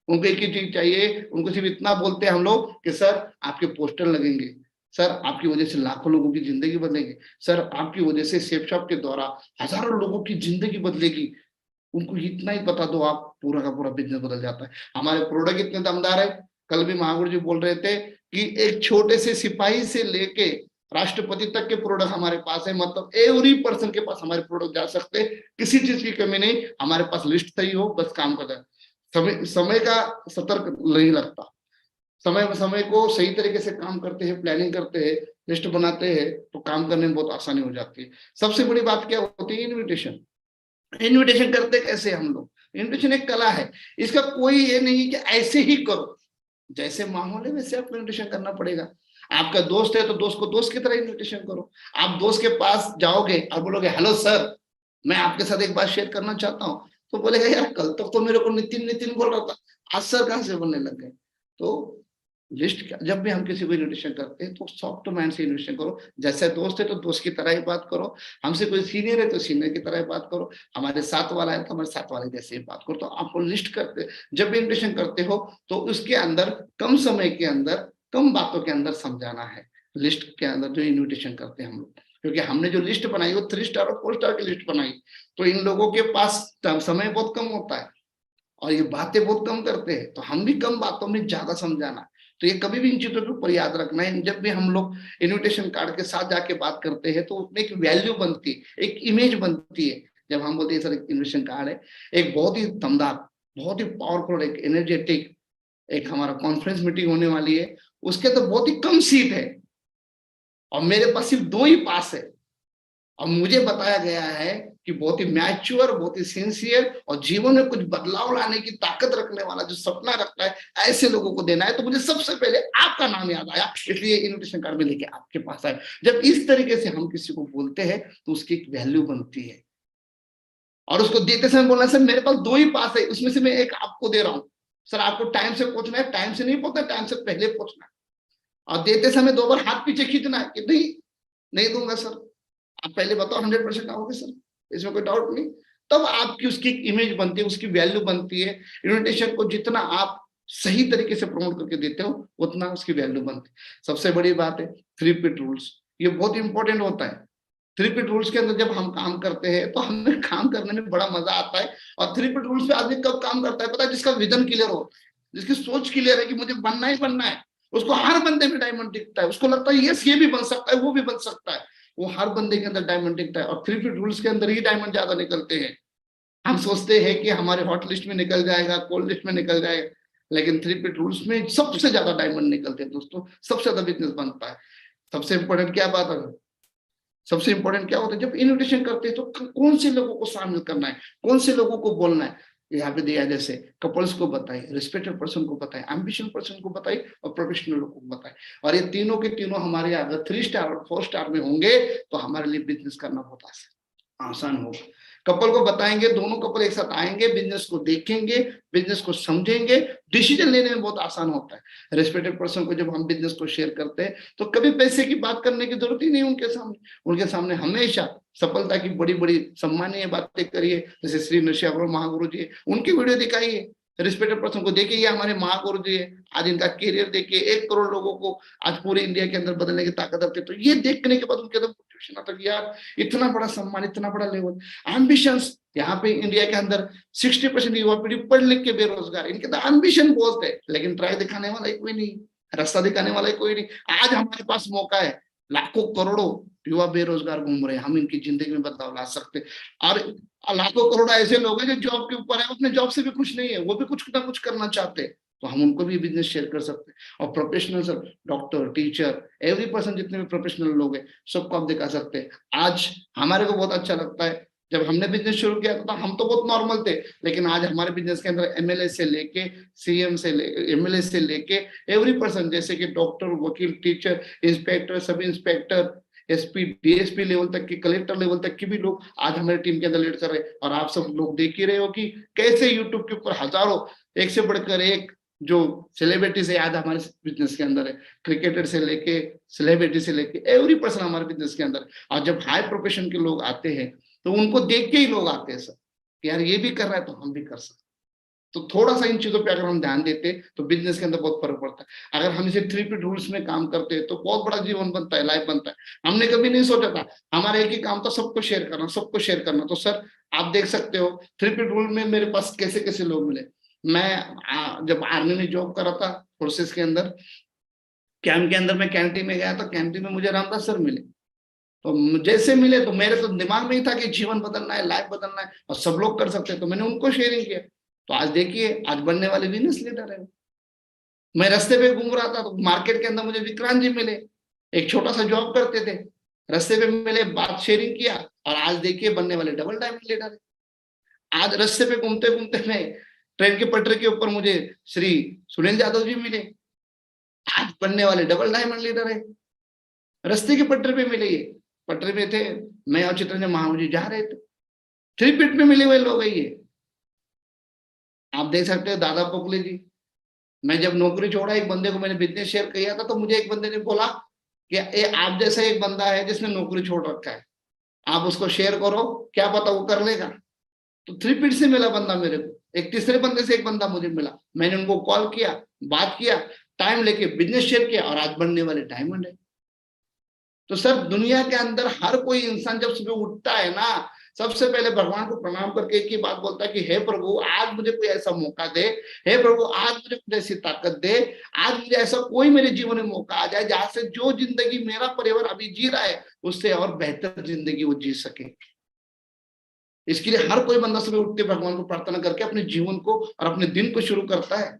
उनको एक ही चीज चाहिए, उनको सिर्फ इतना बोलते हैं हम लोग कि सर आपके पोस्टर लगेंगे, सर आपकी वजह से लाखों लोगों की जिंदगी बदलेगी, सर आपकी वजह से सेफ शॉप के द्वारा हजारों लोगों की जिंदगी बदलेगी। उनको इतना ही बता दो, आप पूरा का पूरा बिजनेस बदल जाता है। हमारे प्रोडक्ट इतने दमदार है, कल भी महागुरु जी बोल रहे थे कि एक छोटे से सिपाही से लेके राष्ट्रपति तक के प्रोडक्ट हमारे पास है। मतलब एवरी पर्सन के पास हमारे प्रोडक्ट जा सकते हैं, किसी चीज की कमी नहीं। हमारे पास लिस्ट सही हो, बस काम कर जाए। समय का सतर्क नहीं लगता, समय को सही तरीके से काम करते हैं, प्लानिंग करते हैं, लिस्ट बनाते हैं, तो काम करने में बहुत आसानी हो जाती है। सबसे बड़ी बात क्या होती है, इन्विटेशन। इन्विटेशन करते कैसे हम लोग, इन्विटेशन एक कला है, इसका कोई ये नहीं कि ऐसे ही करो, जैसे माहौल है वैसे आपको इन्विटेशन करना पड़ेगा। आपका दोस्त है तो दोस्त को दोस्त की तरह इन्विटेशन करो। आप दोस्त के पास जाओगे और बोलोगे हेलो सर, मैं आपके साथ एक बात शेयर करना चाहता हूँ, तो बोलेगा यार कल तक तो मेरे को नितिन नितिन बोल रहा था, आज सर कहाँ से बोलने लग गए। तो लिस्ट जब भी हम किसी को इन्विटेशन करते हैं तो सॉफ्ट माइंड से इन्विटेशन करो। जैसे दोस्त है तो दोस्त की तरह ही बात करो, हमसे कोई सीनियर है तो सीनियर की तरह ही बात करो, हमारे साथ वाला है तो हमारे साथ वाले जैसे ही बात करो। तो आपको लिस्ट करते जब भी इन्विटेशन करते हो तो उसके अंदर कम समय के अंदर कम बातों के अंदर समझाना है। लिस्ट के अंदर जो इन्विटेशन करते हैं हम लोग, क्योंकि हमने जो लिस्ट बनाई वो 3 स्टार और 4 स्टार की लिस्ट बनाई, तो इन लोगों के पास समय बहुत कम होता है और ये बातें बहुत कम करते हैं, तो हम भी कम बातों में ज्यादा समझाना। तो ये कभी भी इन चीजों के ऊपर याद रखना है। जब भी हम लोग इन्विटेशन कार्ड के साथ जाके बात करते हैं तो उसमें एक वैल्यू बनती है, एक इमेज बनती है। जब हम बोलते हैं सर एक इन्विटेशन कार्ड है, एक बहुत ही दमदार, बहुत ही पावरफुल, एक एनर्जेटिक, एक हमारा कॉन्फ्रेंस मीटिंग होने वाली है, उसके तो बहुत ही कम सीट है और मेरे पास सिर्फ 2 ही पास है, और मुझे बताया गया है कि बहुत ही मैच्योर, बहुत ही सिंसियर और जीवन में कुछ बदलाव लाने की ताकत रखने वाला जो सपना रखता है, ऐसे लोगों को देना है। तो मुझे सबसे पहले आपका नाम याद आया, इसलिए इन्विटेशन कार्ड में लेके आपके पास आए। जब इस तरीके से हम किसी को बोलते हैं तो उसकी एक वैल्यू बनती है, और उसको देते समय बोलना सर मेरे पास 2 ही पास है, उसमें से मैं एक आपको दे रहा हूँ, सर आपको टाइम से पहुंचना है, टाइम से नहीं पहुंचना, टाइम से पहले पहुंचना है। और देते समय 2 बार हाथ पीछे खींचना है कि नहीं दूंगा सर, आप पहले बताओ 100% आओगे सर, इसमें कोई डाउट नहीं। तब आपकी उसकी इमेज बनती है, उसकी वैल्यू बनती है। इन्विटेशन को जितना आप सही तरीके से प्रमोट करके देते हो उतना उसकी वैल्यू बनती है। सबसे बड़ी बात है 3 पीट रूल्स, ये बहुत इंपॉर्टेंट होता है। 3 पीट रूल्स के अंदर जब हम काम करते हैं तो हमें काम करने में बड़ा मजा आता है। और 3 पीट रूल्स पे आदमी कब काम करता है पता है, जिसका विजन क्लियर हो, जिसकी सोच क्लियर है कि मुझे बनना ही बनना है, उसको हर बंदे में डायमंड दिखता है, उसको लगता है यस ये भी बन सकता है, वो भी बन सकता है, वो हर बंदे के अंदर डायमंड दिखता है। और 3 फीट रूल्स के अंदर ही डायमंड ज्यादा निकलते हैं। हम सोचते हैं कि हमारे हॉट लिस्ट में निकल जाएगा, कोल्ड लिस्ट में निकल जाएगा, लेकिन 3 फीट रूल्स में सबसे ज्यादा डायमंड निकलते हैं दोस्तों, सबसे ज्यादा बिजनेस बनता है। सबसे इंपॉर्टेंट क्या बात है, सबसे इंपॉर्टेंट क्या होता है, जब इन्विटेशन करते हैं तो कौन से लोगों को शामिल करना है, कौन से लोगों को बोलना है। यहाँ पे दिया जैसे कपल्स को बताइए, रिस्पेक्टेड पर्सन को बताइए, एम्बिशियस पर्सन को बताइए और प्रोफेशनल लोगों को बताइए। और ये तीनों के तीनों हमारे अगर 3 स्टार और 4 स्टार में होंगे तो हमारे लिए बिजनेस करना बहुत आसान होगा। कपल को बताएंगे, दोनों कपल एक साथ आएंगे, बिजनेस को देखेंगे, बिजनेस को समझेंगे, डिसीजन लेने में बहुत आसान होता है। रेस्पेक्टेड पर्सन को जब हम बिजनेस को शेयर करते हैं तो कभी पैसे की बात करने की जरूरत ही नहीं उनके सामने हमेशा सफलता की बड़ी बड़ी सम्मानीय बातें करिए। जैसे श्री नरसिंह महागुरु जी, उनकी वीडियो दिखाइए, रिस्पेक्टेड पर्सन को देखिए, ये हमारे महागुरु जी है, आज इनका करियर देखिए, 1 करोड़ लोगों को आज पूरे इंडिया के अंदर बदलने की ताकत रखते। तो ये देखने के बाद उनके अंदर मोटिवेशन आता है यार, इतना बड़ा सम्मान, इतना बड़ा लेवल, एम्बिशंस। यहाँ पे इंडिया के अंदर 60% युवा पीढ़ी पढ़ लिख के बेरोजगार, इनके अंदर एम्बिशन बहुत है, लेकिन ट्राई दिखाने वाला कोई नहीं, रास्ता दिखाने वाला कोई नहीं। आज हमारे पास मौका है, लाखों करोड़ों युवा बेरोजगार घूम रहे हैं, हम इनकी जिंदगी में बदलाव ला सकते हैं। और लाखों करोड़ ऐसे लोग हैं जो जॉब के ऊपर है, अपने जॉब से भी खुश नहीं है, वो भी कुछ ना कुछ करना चाहते हैं, तो हम उनको भी बिजनेस शेयर कर सकते हैं। और प्रोफेशनल सब, डॉक्टर, टीचर, एवरी पर्सन, जितने भी प्रोफेशनल लोग हैं, सबको आप दिखा सकते हैं। आज हमारे को बहुत अच्छा लगता है, जब हमने बिजनेस शुरू किया था हम तो बहुत नॉर्मल थे, लेकिन आज हमारे बिजनेस के अंदर एमएलए से लेके सीएम से एमएलए से लेके एवरी पर्सन, जैसे कि डॉक्टर, वकील, teacher, inspector, sub inspector, SP, DSP level तक की, कलेक्टर लेवल तक की भी लोग आज हमारी टीम के अंदर लीड कर रहे हैं। और आप सब लोग देख ही रहे हो कि कैसे यूट्यूब के ऊपर हजारों, एक से बढ़कर एक जो सेलिब्रिटी से आज हमारे बिजनेस के अंदर है, क्रिकेटर से लेके सेलिब्रिटी से लेके एवरी पर्सन हमारे बिजनेस के अंदर। और जब हाई प्रोफेशन के लोग आते हैं तो उनको देख के ही लोग आते हैं सर, यार ये भी कर रहा है तो हम भी कर सकते। तो थोड़ा सा इन चीजों पे अगर हम ध्यान देते तो बिजनेस के अंदर बहुत फर्क पड़ता है। अगर हम इसे 3P रूल्स में काम करते हैं तो बहुत बड़ा जीवन बनता है, लाइफ बनता है। हमने कभी नहीं सोचा था, हमारा एक ही काम था, सबको शेयर करना, सबको शेयर करना। तो सर आप देख सकते हो 3P रूल में मेरे पास कैसे कैसे लोग मिले। मैं जब आर्मी में जॉब कर रहा था, फोर्सेस के अंदर, कैंप के अंदर, मैं कैंटीन में गया तो कैंटीन में मुझे रामदास सर मिले। तो जैसे मिले तो मेरे तो दिमाग में ही था कि जीवन बदलना है, लाइफ बदलना है और सब लोग कर सकते हैं, तो मैंने उनको शेयरिंग किया। तो आज देखिए, आज बनने वाले बिजनेस लीडर है। मैं रास्ते पे घूम रहा था तो मार्केट के अंदर मुझे विक्रांत जी मिले, एक छोटा सा जॉब करते थे, रास्ते पे मिले, बात शेयरिंग किया, और आज देखिए बनने वाले डबल डायमंड लीडर है। आज रास्ते पे घूमते घूमते मैं ट्रेन के पटरी के ऊपर मुझे श्री सुनील यादव जी मिले, आज बनने वाले डबल डायमंड लीडर है। रास्ते के पटरी पे मिले, ये पटरी पे थे, मैं और चित्रंजन महाराज जी जा रहे थे, 3 फीट में मिले हुए लोग है ये। आप देख सकते हो दादा पोकले जी, मैं जब नौकरी छोड़ा, एक बंदे को मैंने बिजनेस शेयर किया था, तो मुझे एक बंदे ने बोला कि आप जैसा एक बंदा है जिसने नौकरी छोड़ रखा है, आप उसको शेयर करो, क्या पता वो कर लेगा। तो 3 फीट से मिला बंदा मेरे को, एक तीसरे बंदे से एक बंदा मुझे मिला, मैंने उनको कॉल किया, बात किया, टाइम लेके बिजनेस शेयर किया, और आज बनने वाले डायमंड है। तो सर दुनिया के अंदर हर कोई इंसान जब सुबह उठता है ना, सबसे पहले भगवान को प्रणाम करके एक ही बात बोलता है कि हे प्रभु आज मुझे कोई ऐसा मौका दे, हे प्रभु आज मुझे कुछ ऐसी ताकत दे, आज मुझे ऐसा कोई मेरे जीवन में मौका आ जाए जहां से जो जिंदगी मेरा परिवार अभी जी रहा है उससे और बेहतर जिंदगी वो जी सके। इसके लिए हर कोई बंदा सुबह उठते भगवान को प्रार्थना करके अपने जीवन को और अपने दिन को शुरू करता है।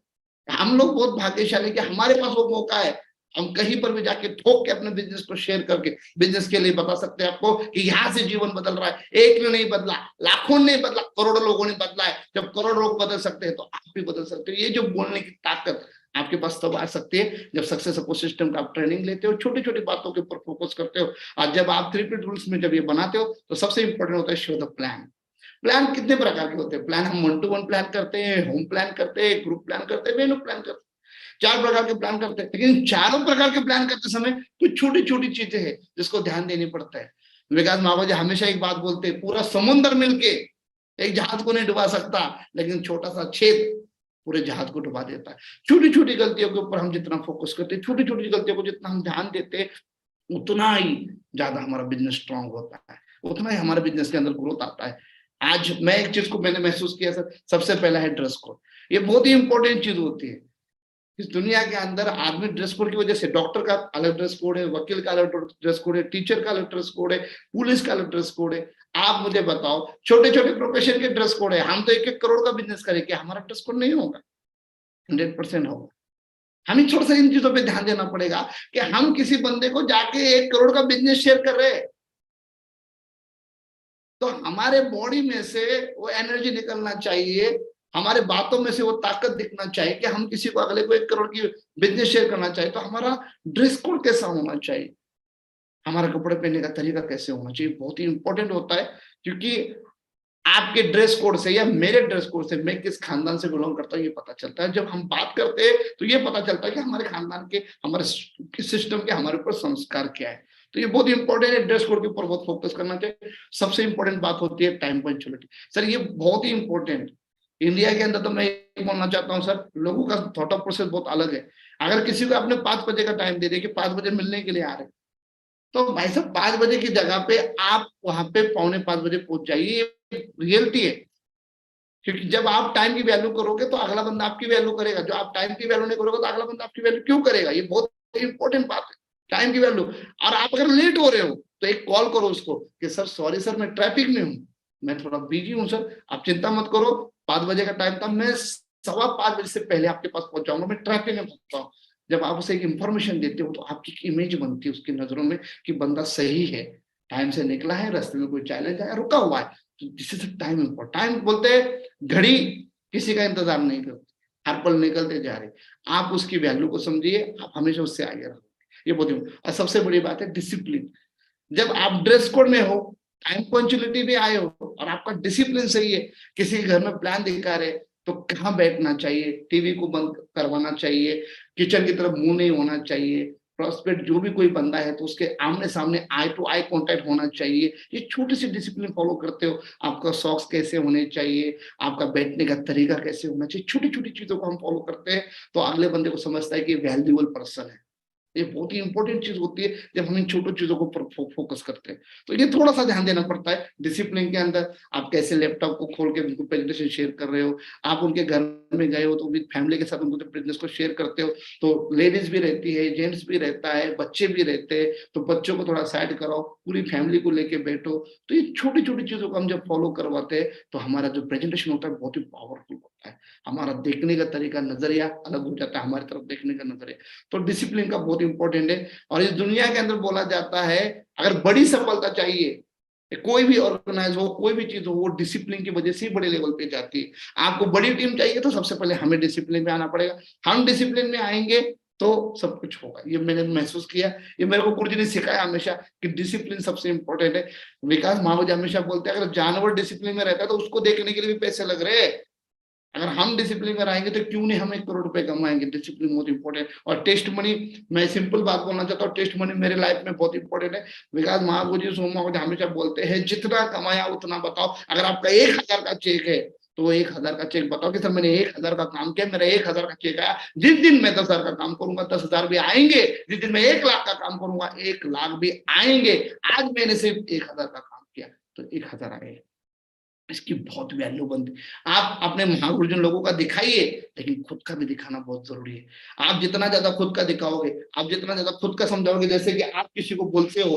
हम लोग बहुत भाग्यशाली कि हमारे पास वो मौका है, हम कहीं पर भी जाके ठोक के अपने बिजनेस को शेयर करके बिजनेस के लिए बता सकते हैं आपको कि यहाँ से जीवन बदल रहा है। एक ने नहीं बदला, लाखों ने बदला, करोड़ों लोगों ने बदला है। जब करोड़ लोग बदल सकते हैं तो आप भी बदल सकते हो। ये जो बोलने की ताकत आपके पास तब आ सकती है जब सक्सेस सपोर्ट सिस्टम का आप ट्रेनिंग लेते हो, छोटी छोटी बातों के ऊपर फोकस करते हो। और जब आप 3P रूल्स में जब ये बनाते हो तो सबसे इंपॉर्टेंट होता है शो द प्लान। प्लान कितने प्रकार के होते हैं? प्लान हम 1 to 1 प्लान करते हैं, होम प्लान करते हैं, ग्रुप प्लान करते हैं, मेनू प्लान करते हैं, 4 प्रकार के प्लान करते हैं। लेकिन चारों प्रकार के प्लान करते समय कुछ छोटी छोटी चीजें हैं जिसको ध्यान देनी पड़ता है। विकास महाराज जी हमेशा एक बात बोलते हैं, पूरा समुद्र मिलके एक जहाज को नहीं डुबा सकता, लेकिन छोटा सा छेद पूरे जहाज को डुबा देता है। छोटी छोटी गलतियों के ऊपर हम जितना फोकस करते हैं, छोटी छोटी गलतियों को जितना हम ध्यान देते हैं, उतना ही ज्यादा हमारा बिजनेस स्ट्रांग होता है, उतना ही हमारे बिजनेस के अंदर ग्रोथ आता है। आज मैं एक चीज को मैंने महसूस किया सर, सबसे पहला है ड्रेस कोड। ये बहुत ही इंपॉर्टेंट चीज होती है इस दुनिया के अंदर। आदमी ड्रेस कोड की वजह से, डॉक्टर का अलग ड्रेस कोड है, वकील का अलग ड्रेस कोड है, टीचर का अलग ड्रेस कोड है, पुलिस का अलग ड्रेस कोड है। आप मुझे बताओ, छोटे छोटे प्रोफेशन के ड्रेस कोड है। हम तो 1-1 करोड़ का बिजनेस करें, क्या हमारा ड्रेस कोड नहीं होगा? 100% होगा। हमें थोड़ा सा इन चीजों पे ध्यान देना पड़ेगा कि हम किसी बंदे को जाके 1 करोड़ का बिजनेस शेयर कर रहे हैं तो हमारे बॉडी में से वो एनर्जी निकलना चाहिए, हमारे बातों में से वो ताकत दिखना चाहिए कि हम किसी को, अगले को 1 करोड़ की बिजनेस शेयर करना चाहिए तो हमारा ड्रेस कोड कैसा होना चाहिए, हमारा कपड़े पहनने का तरीका कैसे होना चाहिए, बहुत ही इंपॉर्टेंट होता है। क्योंकि आपके ड्रेस कोड से या मेरे ड्रेस कोड से मैं किस खानदान से बिलोंग करता हूँ ये पता चलता है। जब हम बात करते हैं तो ये पता चलता है कि हमारे खानदान के, हमारे सिस्टम के हमारे ऊपर संस्कार क्या है। तो ये बहुत इंपॉर्टेंट है, ड्रेस कोड के ऊपर बहुत फोकस करना चाहिए। सबसे इंपॉर्टेंट बात होती है टाइम पंक्चुअलिटी। सर ये बहुत ही इंपॉर्टेंट, इंडिया के अंदर तो मैं बोलना चाहता हूँ सर, लोगों का थॉट ऑफ प्रोसेस बहुत अलग है। अगर किसी को आपने 5 बजे का टाइम दे दिया कि 5 बजे मिलने के लिए आ रहे, तो भाई साहब 5 बजे की जगह पे आप वहां पे 4:45 बजे पहुंच जाइए, ये रियलिटी है। क्योंकि जब आप टाइम की वैल्यू करोगे तो अगला बंदा आपकी वैल्यू करेगा, जो आप टाइम की वैल्यू नहीं करोगे तो अगला बंदा आपकी वैल्यू क्यों करेगा? ये बहुत इंपॉर्टेंट बात है, टाइम की वैल्यू। और आप अगर लेट हो रहे हो तो एक कॉल करो उसको कि सर सॉरी सर, मैं ट्रैफिक में हूँ, मैं थोड़ा बिजी हूँ सर, आप चिंता मत करो, 5 बजे का टाइम था, मैं 5:15 बजे से पहले आपके पास पहुंच जाऊंगा, मैं ट्रैफिक में फंसता हूँ। जब आप उसे एक इंफॉर्मेशन देते हो तो आपकी एक इमेज बनती है उसकी नजरों में कि बंदा सही है, टाइम से निकला है, रास्ते में कोई चैलेंज आया, रुका हुआ है। तो this is time important. Time बोलते हैं घड़ी किसी का इंतजार नहीं करती, हर पल निकलते जा रहे, आप उसकी वैल्यू को समझिए, आप हमेशा उससे आगे रहो, ये बहुत। और सबसे बड़ी बात है डिसिप्लिन। जब आप ड्रेस कोड में हो, टाइम पंक्चुअलिटी में आए हो और आपका डिसिप्लिन सही है, किसी के घर में प्लान दिखा रहे तो कहाँ बैठना चाहिए, टीवी को बंद करवाना चाहिए, किचन की तरफ मुंह नहीं होना चाहिए, प्रोस्पेक्ट जो भी कोई बंदा है तो उसके आमने सामने आई टू आई कांटेक्ट होना चाहिए, ये छोटी सी डिसिप्लिन फॉलो करते हो। आपका सॉक्स कैसे होने चाहिए, आपका बैठने का तरीका कैसे होना चाहिए, छोटी छोटी चीजों को हम फॉलो करते हैं तो अगले बंदे को समझता है कि वैल्यूएबल पर्सन है। ये बहुत ही इंपॉर्टेंट चीज होती है जब हम इन छोटी चीजों को फोकस करते हैं। तो ये थोड़ा सा ध्यान देना पड़ता है डिसिप्लिन के अंदर। आप कैसे लैपटॉप को खोल के उनको प्रेजेंटेशन शेयर कर रहे हो, आप उनके घर में गए हो तो विद फैमिली के साथ उनको बिजनेस को शेयर करते हो, तो लेडीज भी रहती है, जेंट्स भी रहता है, बच्चे भी रहते हैं, तो बच्चों को थोड़ा साइड कराओ, पूरी फैमिली को लेके बैठो। तो ये छोटी छोटी चीजों को हम जब फॉलो करवाते हैं तो हमारा जो प्रेजेंटेशन होता है बहुत ही पावरफुल होता है, हमारा देखने का तरीका, नजरिया अलग हो जाता है, हमारी तरफ देखने का नजरिया। तो डिसिप्लिन का बहुत इंपॉर्टेंट है। और इस दुनिया के अंदर बोला जाता है अगर बड़ी सफलता चाहिए, कोई भी ऑर्गेनाइज हो, कोई भी चीज हो, वो डिसिप्लिन की वजह से ही बड़े लेवल पे जाती है। आपको बड़ी टीम चाहिए तो सबसे पहले हमें डिसिप्लिन में आना पड़ेगा, हम डिसिप्लिन में आएंगे तो सब कुछ होगा। ये मैंने महसूस किया, ये मेरे को गुरुजी ने सिखाया हमेशा कि डिसिप्लिन सबसे इंपॉर्टेंट है। विकास महाराज हमेशा बोलते हैं अगर जानवर डिसिप्लिन में रहता है तो उसको देखने के लिए भी पैसे लग रहे हैं, अगर हम डिसिप्लिन में रहेंगे तो क्यों नहीं हम 1 करोड़ रुपए कमाएंगे। डिसिप्लिन बहुत इंपॉर्टेंट। और टेस्ट मनी, मैं सिंपल बात बोलना चाहता हूँ, टेस्ट मनी मेरे लाइफ में बहुत इंपॉर्टेंट है। विकास महागुरु जी, सोमा जी हमेशा बोलते हैं जितना कमाया उतना बताओ। अगर आपका 1,000 का चेक है तो 1,000 का चेक बताओ कि सर मैंने 1,000 का काम किया, मेरा 1,000 का चेक आया। जिस दिन मैं 10,000 का काम करूंगा 10,000 भी आएंगे, जिस दिन मैं 1,00,000 का काम करूंगा 1,00,000 भी आएंगे। आज मैंने सिर्फ 1,000 का काम किया तो 1,000 आएंगे। इसकी बहुत वैल्यू बनती। आप अपने महागुरुजन लोगों का दिखाइए, लेकिन खुद का भी दिखाना बहुत जरूरी है। आप जितना ज्यादा खुद का दिखाओगे, आप जितना ज्यादा खुद का समझाओगे, जैसे कि आप किसी को बोलते हो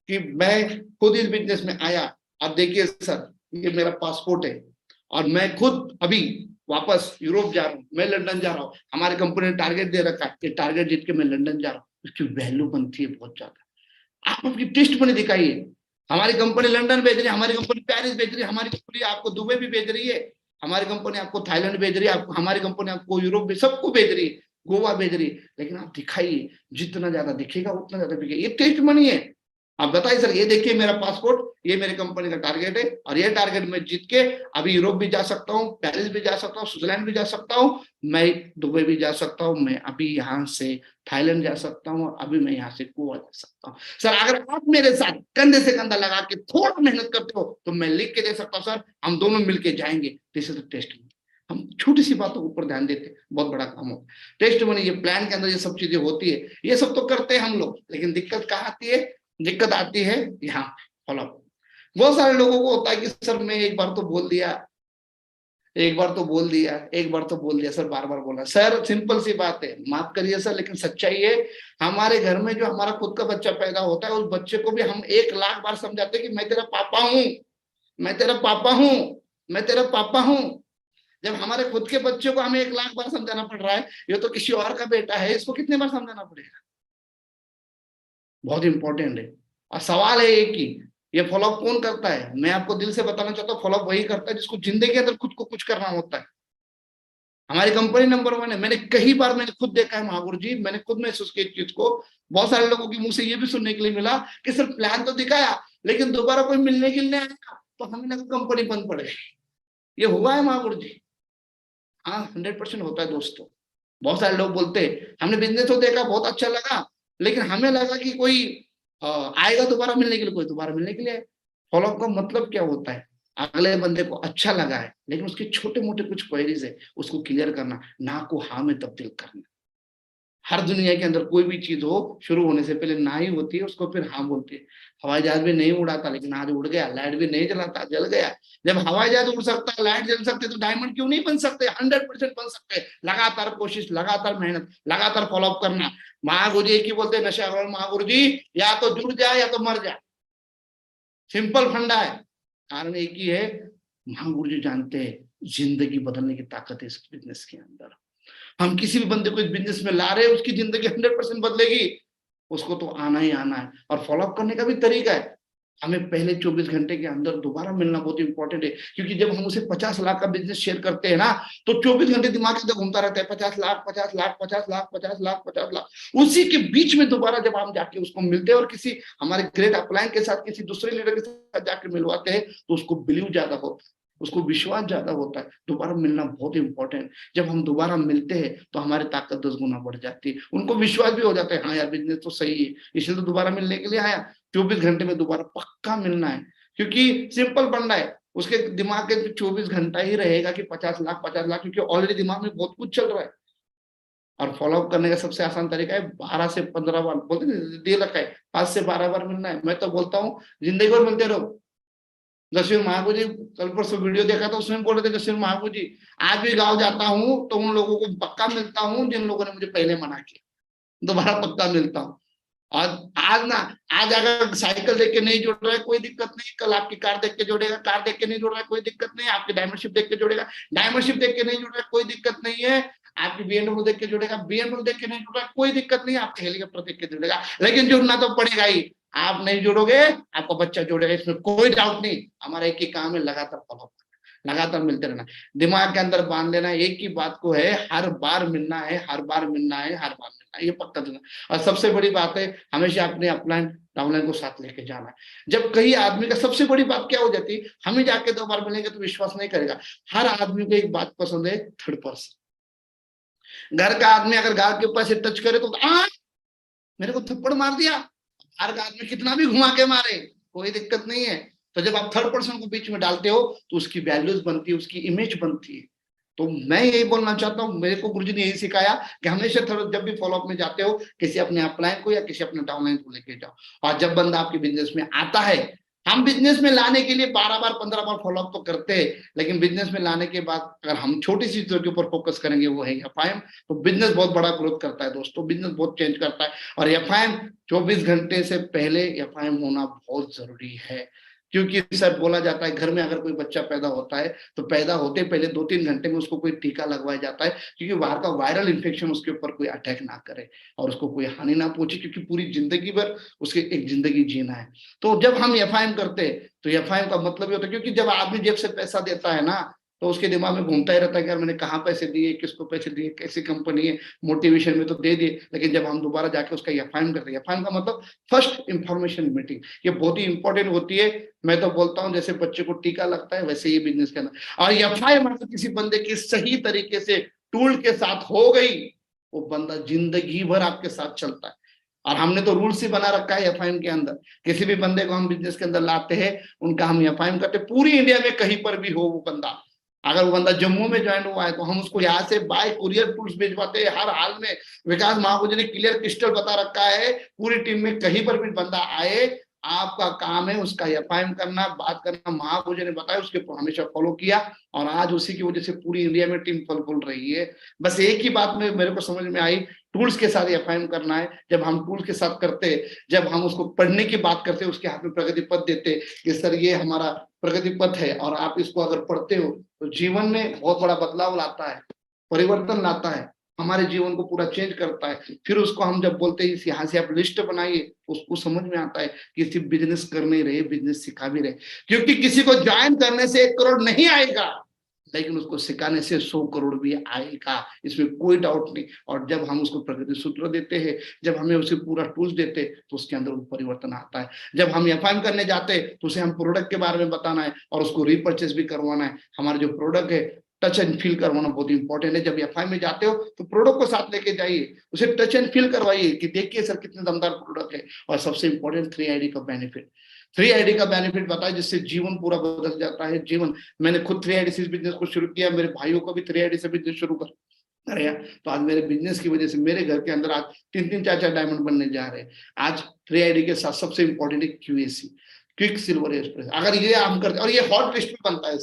कि मैं खुद इस बिजनेस में आया, आप देखिए सर ये मेरा पासपोर्ट है और मैं खुद अभी वापस यूरोप जा रहा हूँ, मैं लंदन जा रहा हूँ, हमारी कंपनी ने टारगेट दे रखा है कि टारगेट जीत के मैं लंदन जा रहा हूँ, उसकी वैल्यू बनती है बहुत ज्यादा। आप अपनी टेस्ट मनी दिखाइए, हमारी कंपनी लंदन भेज रही है, हमारी कंपनी पेरिस भेज रही है, हमारी कंपनी आपको दुबई भी भेज रही है, हमारी कंपनी आपको थाईलैंड भेज रही है, आपको हमारी कंपनी आपको यूरोप भी सबको भेज रही है, गोवा भेज रही है। लेकिन आप दिखाइए, जितना ज्यादा दिखेगा उतना ज्यादा बिकेगा। ये टेस्ट मनी है। आप बताइए सर, ये देखिए मेरा पासपोर्ट, ये मेरी कंपनी का टारगेट है और ये टारगेट में जीत के अभी यूरोप भी जा सकता हूँ, पेरिस भी जा सकता हूँ, स्विट्जरलैंड भी जा सकता हूँ, मैं दुबई भी जा सकता हूँ, मैं अभी यहाँ से थाईलैंड जा सकता हूँ और अभी मैं यहाँ से गोवा जा सकता हूँ। सर अगर आप मेरे साथ कंधे से कंधा लगा के थोड़ा मेहनत करते हो तो मैं लिख के दे सकता हूँ सर, हम दोनों मिलके जाएंगे। This is the test. हम छोटी सी बातों के ऊपर ध्यान देते हैं, बहुत बड़ा काम होता है। टेस्ट मनी, ये प्लान के अंदर ये सब चीजें होती है, ये सब तो करते हैं हम लोग, लेकिन दिक्कत कहाँ आती है? दिक्कत आती है यहाँ फॉलोअप। बहुत सारे लोगों को होता है कि सर मैं एक बार तो बोल दिया, एक बार तो बोल दिया, एक बार तो बोल दिया सर, बार बार बोला। सर सिंपल सी बात है, माफ करिए सर लेकिन सच्चाई है, हमारे घर में जो हमारा खुद का बच्चा पैदा होता है उस बच्चे को भी हम 1,00,000 बार समझाते हैं कि मैं तेरा पापा हूँ, मैं तेरा पापा हूँ, मैं तेरा पापा हूँ। जब हमारे खुद के बच्चे को हमें 1,00,000 बार समझाना पड़ रहा है, ये तो किसी और का बेटा है, इसको कितने बार समझाना पड़ेगा? बहुत इंपॉर्टेंट है। और सवाल है एक ही, ये फॉलोअप कौन करता है? मैं आपको दिल से बताना चाहता हूँ, फॉलोअप वही करता है जिसको जिंदगी के अंदर खुद को कुछ करना होता है। हमारी कंपनी नंबर 1 है। मैंने कई बार मैंने खुद देखा है महागुरु जी, मैंने खुद महसूस किया चीज को। बहुत सारे लोगों के मुंह से ये भी सुनने के लिए मिला कि सर प्लान तो दिखाया लेकिन दोबारा कोई मिलने के लिए आया तो हमें लगा कंपनी बंद पड़ गई। ये हुआ है महागुरु जी? हाँ 100% होता है दोस्तों। बहुत सारे लोग बोलते हैं हमने बिजनेस तो देखा बहुत अच्छा लगा, लेकिन हमें लगा कि कोई आएगा दोबारा मिलने के लिए, कोई दोबारा मिलने के लिए। फॉलोअप का मतलब क्या होता है? अगले बंदे को अच्छा लगा है, लेकिन उसके छोटे मोटे कुछ क्वेरीज है, उसको क्लियर करना, ना को हाँ में तब्दील करना। हर दुनिया के अंदर कोई भी चीज हो, शुरू होने से पहले ना ही होती है, उसको फिर हाँ बोलती है। हवाई जहाज भी नहीं उड़ाता, लेकिन आज उड़ गया। लाइट भी नहीं जलाता, जल गया। जब हवाई जहाज उड़ सकता है, लाइट जल सकते, तो डायमंड क्यों नहीं बन सकते? 100% बन सकते हैं। लगातार कोशिश, लगातार मेहनत, लगातार फॉलोअप करना। महागुरु जी एक ही बोलते हैं, नशा करो महागुरु जी, या तो जुड़ जाए या तो मर जाए। सिंपल फंडा है। कारण एक ही है, महागुरु जी जानते हैं जिंदगी बदलने की ताकत है इस बिजनेस के अंदर। हम किसी भी बंदे को इस बिजनेस में ला रहे हैं, उसकी जिंदगी 100% बदलेगी। उसको तो आना ही आना है। और फॉलोअप करने का भी तरीका है। हमें पहले 24 घंटे के अंदर दोबारा मिलना बहुत इंपॉर्टेंट है। क्योंकि जब हम उसे 50 लाख का बिजनेस शेयर करते हैं ना, तो 24 घंटे दिमाग के अंदर घूमता रहता है, 50 लाख, 50 लाख, 50 लाख, 50 लाख, 50 लाख। उसी के बीच में दोबारा जब हम जाके उसको मिलते हैं और किसी हमारे ग्रेट अपलाइन के साथ, किसी दूसरे लीडर के साथ जाकर मिलवाते हैं, तो उसको बिलीव ज्यादा होता है, उसको विश्वास ज्यादा होता है। दोबारा मिलना बहुत इंपॉर्टेंट। जब हम दोबारा मिलते हैं तो हमारी ताकत 10 गुना बढ़ जाती है। उनको विश्वास भी हो जाता है, हाँ यार बिजनेस तो सही है, इसलिए तो दोबारा मिलने के लिए आया। 24 घंटे में दोबारा पक्का मिलना है। क्योंकि सिंपल बनना है, उसके दिमाग के 24 घंटा ही रहेगा कि 50 लाख, 50 लाख, क्योंकि ऑलरेडी दिमाग में बहुत कुछ चल रहा है। और फॉलोअप करने का सबसे आसान तरीका है, 12 से 15 बार बोलते दे रखा है, 5 से 12 बार मिलना है। मैं तो बोलता हूँ जिंदगी भर मिलते रहो। जसवीर महागु जी, कल परसों वीडियो देखा था, उसमें बोल रहे थे जसवीर महागु जी, आज भी गांव जाता हूँ तो उन लोगों को पक्का मिलता हूँ जिन लोगों ने मुझे पहले मना किया, दोबारा पक्का मिलता हूँ। और आज ना, आज अगर साइकिल देख के नहीं जुड़ रहा है कोई दिक्कत नहीं, कल आपकी कार देख के जुड़ेगा, कार देख के नहीं जुड़ रहा है कोई दिक्कत नहीं, आपकी डायमंडशिप देख के जुड़ेगा, डायमंडशिप देख के नहीं जुड़ रहा है कोई दिक्कत नहीं है, आपकी BMW देख के जुड़ेगा, BMW देख के नहीं जुड़ रहा है कोई दिक्कत नहीं, आपके हेलीकॉप्टर देख के जुड़ेगा, लेकिन जुड़ना तो पड़ेगा ही। आप नहीं जुड़ोगे, आपका बच्चा जुड़ेगा, इसमें कोई डाउट नहीं। हमारा एक ही काम है, लगातार फॉलो, लगातार मिलते रहना। दिमाग के अंदर बांध लेना एक ही बात को है, हर बार मिलना है, हर बार मिलना है, हर बार मिलना है, ये पक्का देना। और सबसे बड़ी बात है, हमेशा अपने अपलाइन डाउनलाइन को साथ लेके जाना है। जब कहीं आदमी का सबसे बड़ी बात क्या हो जाती है, हमें जाके 2 बार मिलेंगे तो विश्वास नहीं करेगा। हर आदमी को एक बात पसंद है, थर्ड पर्सन। घर का आदमी अगर गाल के ऊपर से टच करे तो मेरे को थप्पड़ मार दिया, हर का आदमी कितना भी घुमा के मारे कोई दिक्कत नहीं है। तो जब आप थर्ड पर्सन को बीच में डालते हो तो उसकी वैल्यूज बनती है, उसकी इमेज बनती है। तो मैं यही बोलना चाहता हूँ, मेरे को गुरुजी ने यही सिखाया कि हमेशा थर्ड, जब भी फॉलोअप में जाते हो, किसी अपने अपलाइन को या किसी अपने डाउनलाइन को लेके जाओ। और जब बंदा आपके बिजनेस में आता है, हम बिजनेस में लाने के लिए 12 बार 15 बार फॉलोअप तो करते हैं, लेकिन बिजनेस में लाने के बाद अगर हम छोटी सी चीजों के ऊपर फोकस करेंगे, वो है एफआईएम, तो बिजनेस बहुत बड़ा ग्रोथ करता है दोस्तों, बिजनेस बहुत चेंज करता है। और एफआईएम 24 घंटे से पहले एफआईएम होना बहुत जरूरी है। क्योंकि सर बोला जाता है, घर में अगर कोई बच्चा पैदा होता है तो पैदा होते पहले 2-3 घंटे में उसको कोई टीका लगवाया जाता है, क्योंकि बाहर का वायरल इन्फेक्शन उसके ऊपर कोई अटैक ना करे और उसको कोई हानि ना पहुंचे, क्योंकि पूरी जिंदगी भर उसके एक जिंदगी जीना है। तो जब हम एफआईएम करते हैं तो एफआईएम का मतलब ये होता है, क्योंकि जब आदमी जेब से पैसा देता है ना, तो उसके दिमाग में घूमता ही रहता है कि यार मैंने कहाँ पैसे दिए, किसको पैसे दिए, कैसी कंपनी है, मोटिवेशन में तो दे दिए। लेकिन जब हम दोबारा जाके उसका एफआईएम करते हैं, एफआईएम का मतलब फर्स्ट इंफॉर्मेशन मीटिंग, ये बहुत ही इंपॉर्टेंट होती है। मैं तो बोलता हूँ जैसे बच्चे को टीका लगता है, वैसे ही बिजनेस के अंदर। और एफआईएम अगर किसी बंदे की सही तरीके से टूल के साथ हो गई, वो बंदा जिंदगी भर आपके साथ चलता है। और हमने तो रूल्स ही बना रखा है एफआईएम के अंदर, किसी भी बंदे को हम बिजनेस के अंदर लाते हैं, उनका हम एफआईएम करते हैं। पूरी इंडिया में कहीं पर भी हो वो बंदा, अगर वो बंदा जम्मू में ज्वाइन हुआ है तो हम उसको यहाँ से बाय कुरियर टूल्स भिजवाते हैं हर हाल में। विकास महागुरु जी ने क्लियर क्रिस्टल बता रखा है, पूरी टीम में कहीं पर भी बंदा आए, आपका काम है उसका एफआईएम करना, बात करना। महागुरु जी ने बताया, उसके ऊपर हमेशा फॉलो किया, और आज उसी की वजह से पूरी इंडिया में टीम फल फूल रही है। बस एक ही बात में मेरे को समझ में आई, टूल्स के साथ एफआईएम करना है। जब हम टूल्स के साथ करते, जब हम उसको पढ़ने की बात करते, उसके हाथ में प्रगति पथ देते कि सर ये हमारा प्रगति पथ है और आप इसको अगर पढ़ते हो तो जीवन में बहुत बड़ा बदलाव लाता है, परिवर्तन लाता है, हमारे जीवन को पूरा चेंज करता है। फिर उसको हम जब बोलते हैं यहाँ से आप लिस्ट बनाइए, तो उसको समझ में आता है कि सिर्फ बिजनेस कर नहीं रहे, बिजनेस सिखा भी रहे। क्योंकि किसी को ज्वाइन करने से 1 करोड़ नहीं आएगा, लेकिन उसको सिखाने से 100 करोड़ भी आएगा, इसमें कोई डाउट नहीं। और जब हम उसको प्रगति सूत्र देते हैं, जब हमें उसे पूरा टूल्स देते, तो उसके अंदर परिवर्तन आता है। जब हम एफआईएम करने जाते तो उसे हम प्रोडक्ट के बारे में बताना है और उसको रीपर्चेस भी करवाना है। हमारे जो प्रोडक्ट है टच एंड फील करवाना बहुत इंपॉर्टेंट है। जब एफआईएम में जाते हो तो प्रोडक्ट को साथ लेके जाइए, उसे टच एंड फील करवाइए कि देखिए सर कितने दमदार प्रोडक्ट है। और सबसे इंपॉर्टेंट 3 ID का बेनिफिट, 3 आईडी का बेनिफिट बताया जिससे जीवन पूरा बदल जाता है। जीवन, मैंने खुद 3 आईडी से बिजनेस को शुरू किया, मेरे भाइयों को भी 3 आईडी से बिजनेस शुरू कर तो आज मेरे बिजनेस की वजह से मेरे घर के अंदर आज 3-3 4-4 डायमंड बनने जा रहे हैं। आज 3 आईडी के साथ सबसे इंपॉर्टेंट है QAC, क्विक सिल्वर एक्सप्रेस। अगर ये हम करते, और ये हॉट लिस्ट पे बनता है,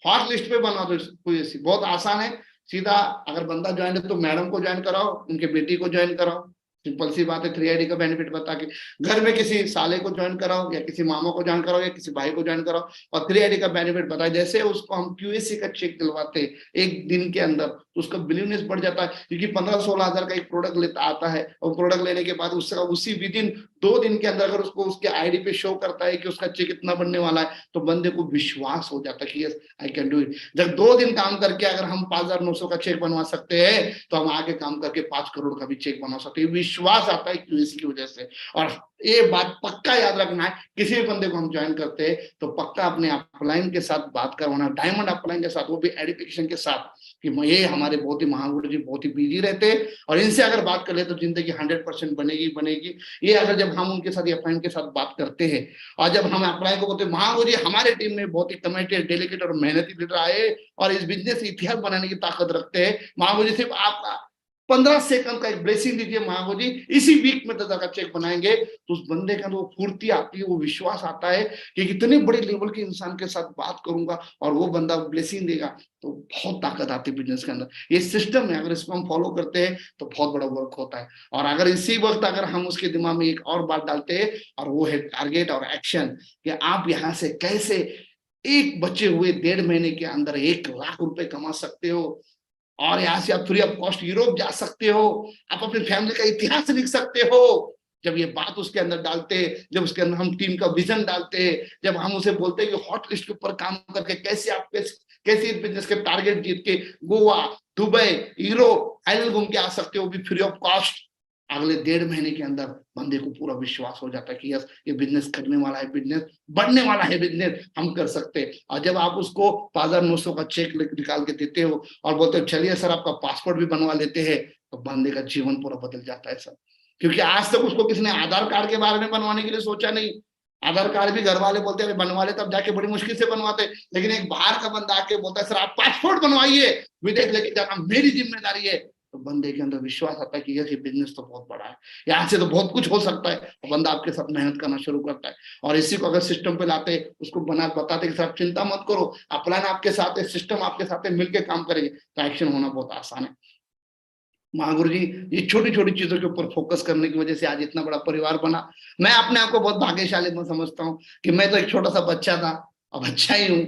हॉट लिस्ट पे बना दो QAC, बहुत आसान है। सीधा अगर बंदा ज्वाइन है तो मैडम को ज्वाइन कराओ, उनके बेटी को ज्वाइन कराओ, सिंपल सी बात है। 3 आईडी का बेनिफिट बता के घर में किसी साले को ज्वाइन कराओ या किसी मामा को ज्वाइन कराओ या किसी भाई को ज्वाइन कराओ और 3 आईडी का बेनिफिट बताए। जैसे उसको हम QAC का चेक दिलवाते एक दिन के अंदर तो उसका बिलीवनेस बढ़ जाता है, क्योंकि 15-16 हजार का एक प्रोडक्ट लेता आता है और प्रोडक्ट लेने के बाद उसका उसी विदिन 2 दिन के अंदर अगर उसको उसके आईडी पे शो करता है कि उसका चेक इतना बनने वाला है तो बंदे को विश्वास हो जाता है कि yes I can do it. जब 2 दिन काम करके अगर हम 5,900 का चेक बनवा सकते हैं तो हम आगे काम करके 5 करोड़ का भी चेक बनवा सकते हैं। विश्वास आता है QAC की वजह से। और ये बात पक्का याद रखना है, किसी भी बंदे को हम ज्वाइन करते हैं तो पक्का अपने अपलाइन के साथ बात करवाना, डायमंड अपलाइन के साथ, वो भी एडिफिकेशन के साथ कि ये हमारे बहुत ही महागुरु जी बहुत ही बिजी रहते हैं और इनसे अगर बात कर ले तो जिंदगी 100% बनेगी। ये अगर जब हम उनके साथ अपलाइन के साथ बात करते हैं और जब हम अपलाइन को बोलते हैं महागुरु जी हमारे टीम में बहुत ही कमिटेड, डेडिकेटेड और मेहनती लीडर आए और इस बिजनेस इतिहास बनाने की ताकत रखते हैं, महागुरु जी सिर्फ आप 15 सेकंड का एक ब्लेसिंग दीजिए महागुरु जी, इसी वीक में 10,000 का चेक बनाएंगे, तो उस बंदे के अंदर वो फुर्ती आती है, वो विश्वास आता है कि इतने बड़े लेवल के इंसान के साथ बात करूंगा और वो बंदा ब्लेसिंग देगा, तो बहुत ताकत आती है बिजनेस के अंदर। ये सिस्टम है, अगर इसको हम फॉलो करते हैं तो बहुत बड़ा वर्क होता है। और अगर इसी वक्त अगर हम उसके दिमाग में एक और बात डालते हैं और वो है टारगेट और एक्शन, कि आप यहाँ से कैसे एक बचे हुए 1.5 महीने के अंदर 1 लाख रुपए कमा सकते हो और यहाँ से आप फ्री ऑफ कॉस्ट यूरोप जा सकते हो, आप अपनी फैमिली का इतिहास लिख सकते हो। जब ये बात उसके अंदर डालते, जब उसके अंदर हम टीम का विजन डालते, जब हम उसे बोलते हैं कि हॉट लिस्ट के ऊपर काम करके कैसे आप कैसे इस बिजनेस के टारगेट जीत के गोवा, दुबई, यूरोप, आइलैंड घूम के आ सकते हो भी फ्री ऑफ कॉस्ट, अगले 1.5 महीने के अंदर बंदे को पूरा विश्वास हो जाता है कि यस ये बिजनेस करने वाला है, बिजनेस बढ़ने वाला है, बिजनेस हम कर सकते हैं। और जब आप उसको 5,900 का चेक निकाल के देते हो और बोलते हो चलिए सर आपका पासपोर्ट भी बनवा लेते हैं, तो बंदे का जीवन पूरा बदल जाता है सर। क्योंकि आज तक उसको किसी ने आधार कार्ड के बारे में बनवाने के लिए सोचा नहीं। आधार कार्ड भी घर वाले बोलते हैं बनवा ले, तब जाके बड़ी मुश्किल से बनवाते, लेकिन एक बाहर का बंदा आके बोलता है सर आप पासपोर्ट बनवाइए, विदेश लेके जाना मेरी जिम्मेदारी है, तो बंदे के अंदर विश्वास आता है कि ये बिजनेस तो बहुत बड़ा है, यहाँ से तो बहुत कुछ हो सकता है, और बंदा आपके साथ मेहनत करना शुरू करता है। और इसी को अगर सिस्टम पे लाते, उसको बताते कि सर चिंता मत करो, अपलाइन आपके साथ है, सिस्टम आपके साथ है, मिलकर काम करेंगे, तो एक्शन होना बहुत आसान है। महागुरु जी ये छोटी छोटी चीजों के ऊपर फोकस करने की वजह से आज इतना बड़ा परिवार बना। मैं अपने आप को बहुत भाग्यशाली समझता हूँ कि मैं तो एक छोटा सा बच्चा था, अब अच्छा ही हूँ,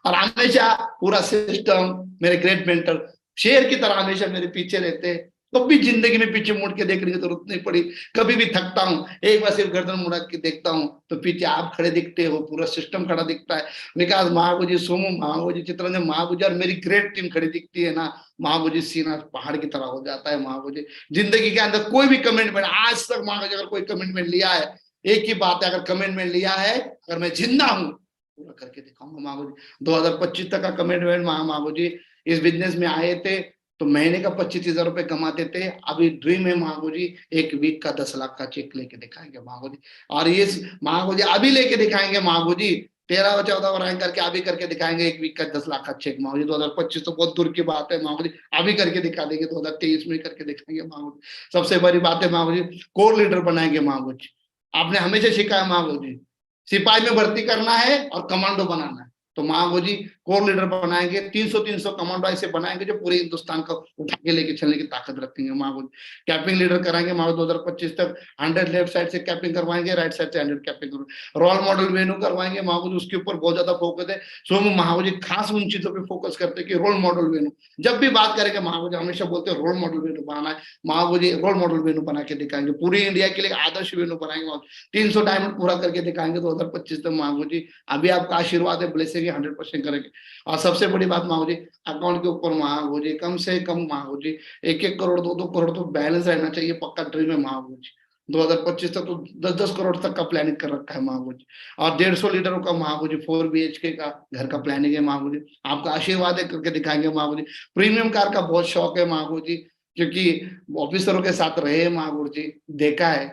और हमेशा पूरा सिस्टम, मेरे ग्रेट मेंटर शेर की तरह हमेशा मेरे पीछे रहते, कभी जिंदगी में पीछे मुड़ के देखने की जरूरत नहीं पड़ी। कभी भी थकता हूँ एक बार सिर्फ गर्दन मुड़ा के देखता हूँ तो पीछे आप खड़े दिखते हो, पूरा सिस्टम खड़ा दिखता है, विकास महागुरु जी, सोमू महागुरु जी, चित्रंजन महागुरु जी और मेरी ग्रेट टीम खड़ी दिखती है ना, महागुरु जी सीना पहाड़ की तरह हो जाता है। महागुरु जी जिंदगी के अंदर कोई भी कमिटमेंट आज तक महागुरु जी अगर कोई कमिटमेंट लिया है, एक ही बात है, अगर कमिटमेंट लिया है, अगर मैं जिंदा हूँ पूरा करके दिखाऊंगा। महागुरु जी 2025 तक का कमिटमेंट, महागुरु जी इस बिजनेस में आए थे तो महीने का 25,000 रुपए कमाते थे, अभी ड्रीम है महागुरु जी एक वीक का 10 लाख का चेक लेके दिखाएंगे महागुरु जी, और ये महागुरु जी अभी लेके दिखाएंगे महागुरु जी, 13 और 14 रैंक करके अभी करके दिखाएंगे एक वीक का 10 लाख का चेक महागुरु जी। 2025 तो बहुत दूर की बात है महागुरु जी, अभी करके दिखा देंगे, 2023 में करके दिखाएंगे महागुरु जी। सबसे बड़ी बात है महागुरु जी कोर लीडर बनाएंगे महागुरु जी, आपने हमेशा सिखाया महागुरु जी सिपाही में भर्ती करना है और कमांडो बनाना है, तो महागुरु जी कोर लीडर बनाएंगे, 300 कमांडो ऐसे बनाएंगे जो पूरे हिंदुस्तान को उठा के लेके चलने की ताकत रखेंगे। महागुरु कैपिंग लीडर कराएंगे महागुरु 2025 तक, 100 लेफ्ट साइड से कैपिंग करवाएंगे, राइट साइड से 100 कैपिंग करवाएंगे, रोल मॉडल वेन्यू करवाएंगे महागुरु, उसके ऊपर बहुत ज्यादा फोकस है। सोमू महागुरु जी खास उन चीजों पर फोकस करते हैं कि रोल मॉडल वेन्यू, जब भी बात करेंगे महागुरु जी हमेशा बोलते हैं रोल मॉडल वेन्यू बनाना है, महागुरु जी रोल मॉडल वेन्यू बना के दिखाएंगे, पूरी इंडिया के लिए आदर्श वेन्यू बनाएंगे, 300 डायमंड पूरा करके दिखाएंगे 2025 तक। महागुरु जी अभी आपका आशीर्वाद है, ब्लेसिंग 100% करेंगे। और सबसे बड़ी बात महागुरु जी अकाउंट के ऊपर महागुरु जी कम से कम महागुरु जी 1-1 करोड़ 2-2 करोड़ तो बैलेंस रहना चाहिए, पक्का ड्रीम है महागुरु जी। 2025 तक तो 10-10 करोड़ तक का प्लानिंग कर रखा है महागुरु जी, और 150 लीटरों का महागुरु जी 4 BHK का घर का प्लानिंग है महागुरु जी, आपका आशीर्वाद है करके दिखाएंगे महागुरु जी। प्रीमियम कार का बहुत शौक है महागुरु जी, क्योंकि ऑफिसरों के साथ रहे महागुरु जी, देखा है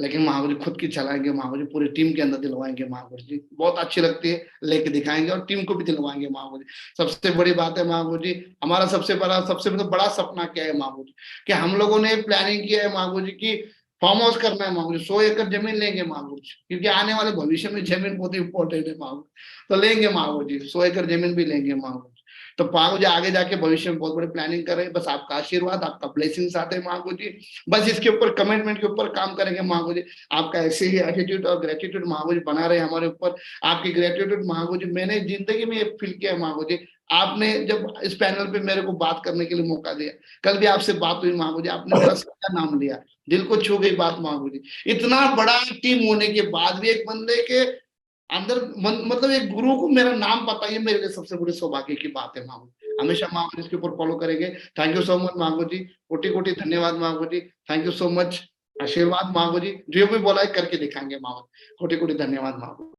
लेकिन महावीर जी खुद की चलाएंगे, महावीर जी पूरी टीम के अंदर दिलवाएंगे, महावीर जी बहुत अच्छी लगती है, लेके दिखाएंगे और टीम को भी दिलवाएंगे महावीर जी। सबसे बड़ी बात है महावीर जी, हमारा सबसे बड़ा सपना क्या है महावीर जी, कि हम लोगों ने प्लानिंग किया है महावीर जी की फार्म हाउस करना है महावीर जी, 100 एकड़ जमीन लेंगे महावीर जी, क्योंकि आने वाले भविष्य में जमीन बहुत इंपॉर्टेंट है महावीर, तो लेंगे महावीर जी 100 एकड़ जमीन भी लेंगे महावीर। तो महावीर जी आगे जाके भविष्य में बहुत बड़ी प्लानिंग कर रहे हैं, बस आपका आशीर्वाद, आपका ब्लेसिंग्स आते हैं महावीर जी, बस इसके ऊपर कमिटमेंट के ऊपर काम करेंगे महावीर जी। आपका ऐसे ही एटीट्यूड और ग्रेटिट्यूड महावीर जी बना रहे हमारे ऊपर, आपकी ग्रेटिट्यूड महावीर जी मैंने जिंदगी में फील किया महावीर जी। आपने जब इस पैनल पे मेरे को बात करने के लिए मौका दिया, कल भी आपसे बात हुई महावीर जी, आपने मेरा सबका नाम लिया, दिल को छू गई बात महावीर जी। इतना बड़ा टीम होने के बाद भी एक बंदे के अंदर मतलब एक गुरु को मेरा नाम पता, ये मेरे लिए सबसे बड़ी सौभाग्य की बात है महावीर। हमेशा महावीर इसके ऊपर फॉलो करेंगे। Thank you so much Mahavir ji, कोटि कोटि धन्यवाद Mahavir ji, thank you so much, आशीर्वाद महावीर जी, जो भी बोला है करके दिखाएंगे महावीर, कोटि कोटि धन्यवाद महावीर।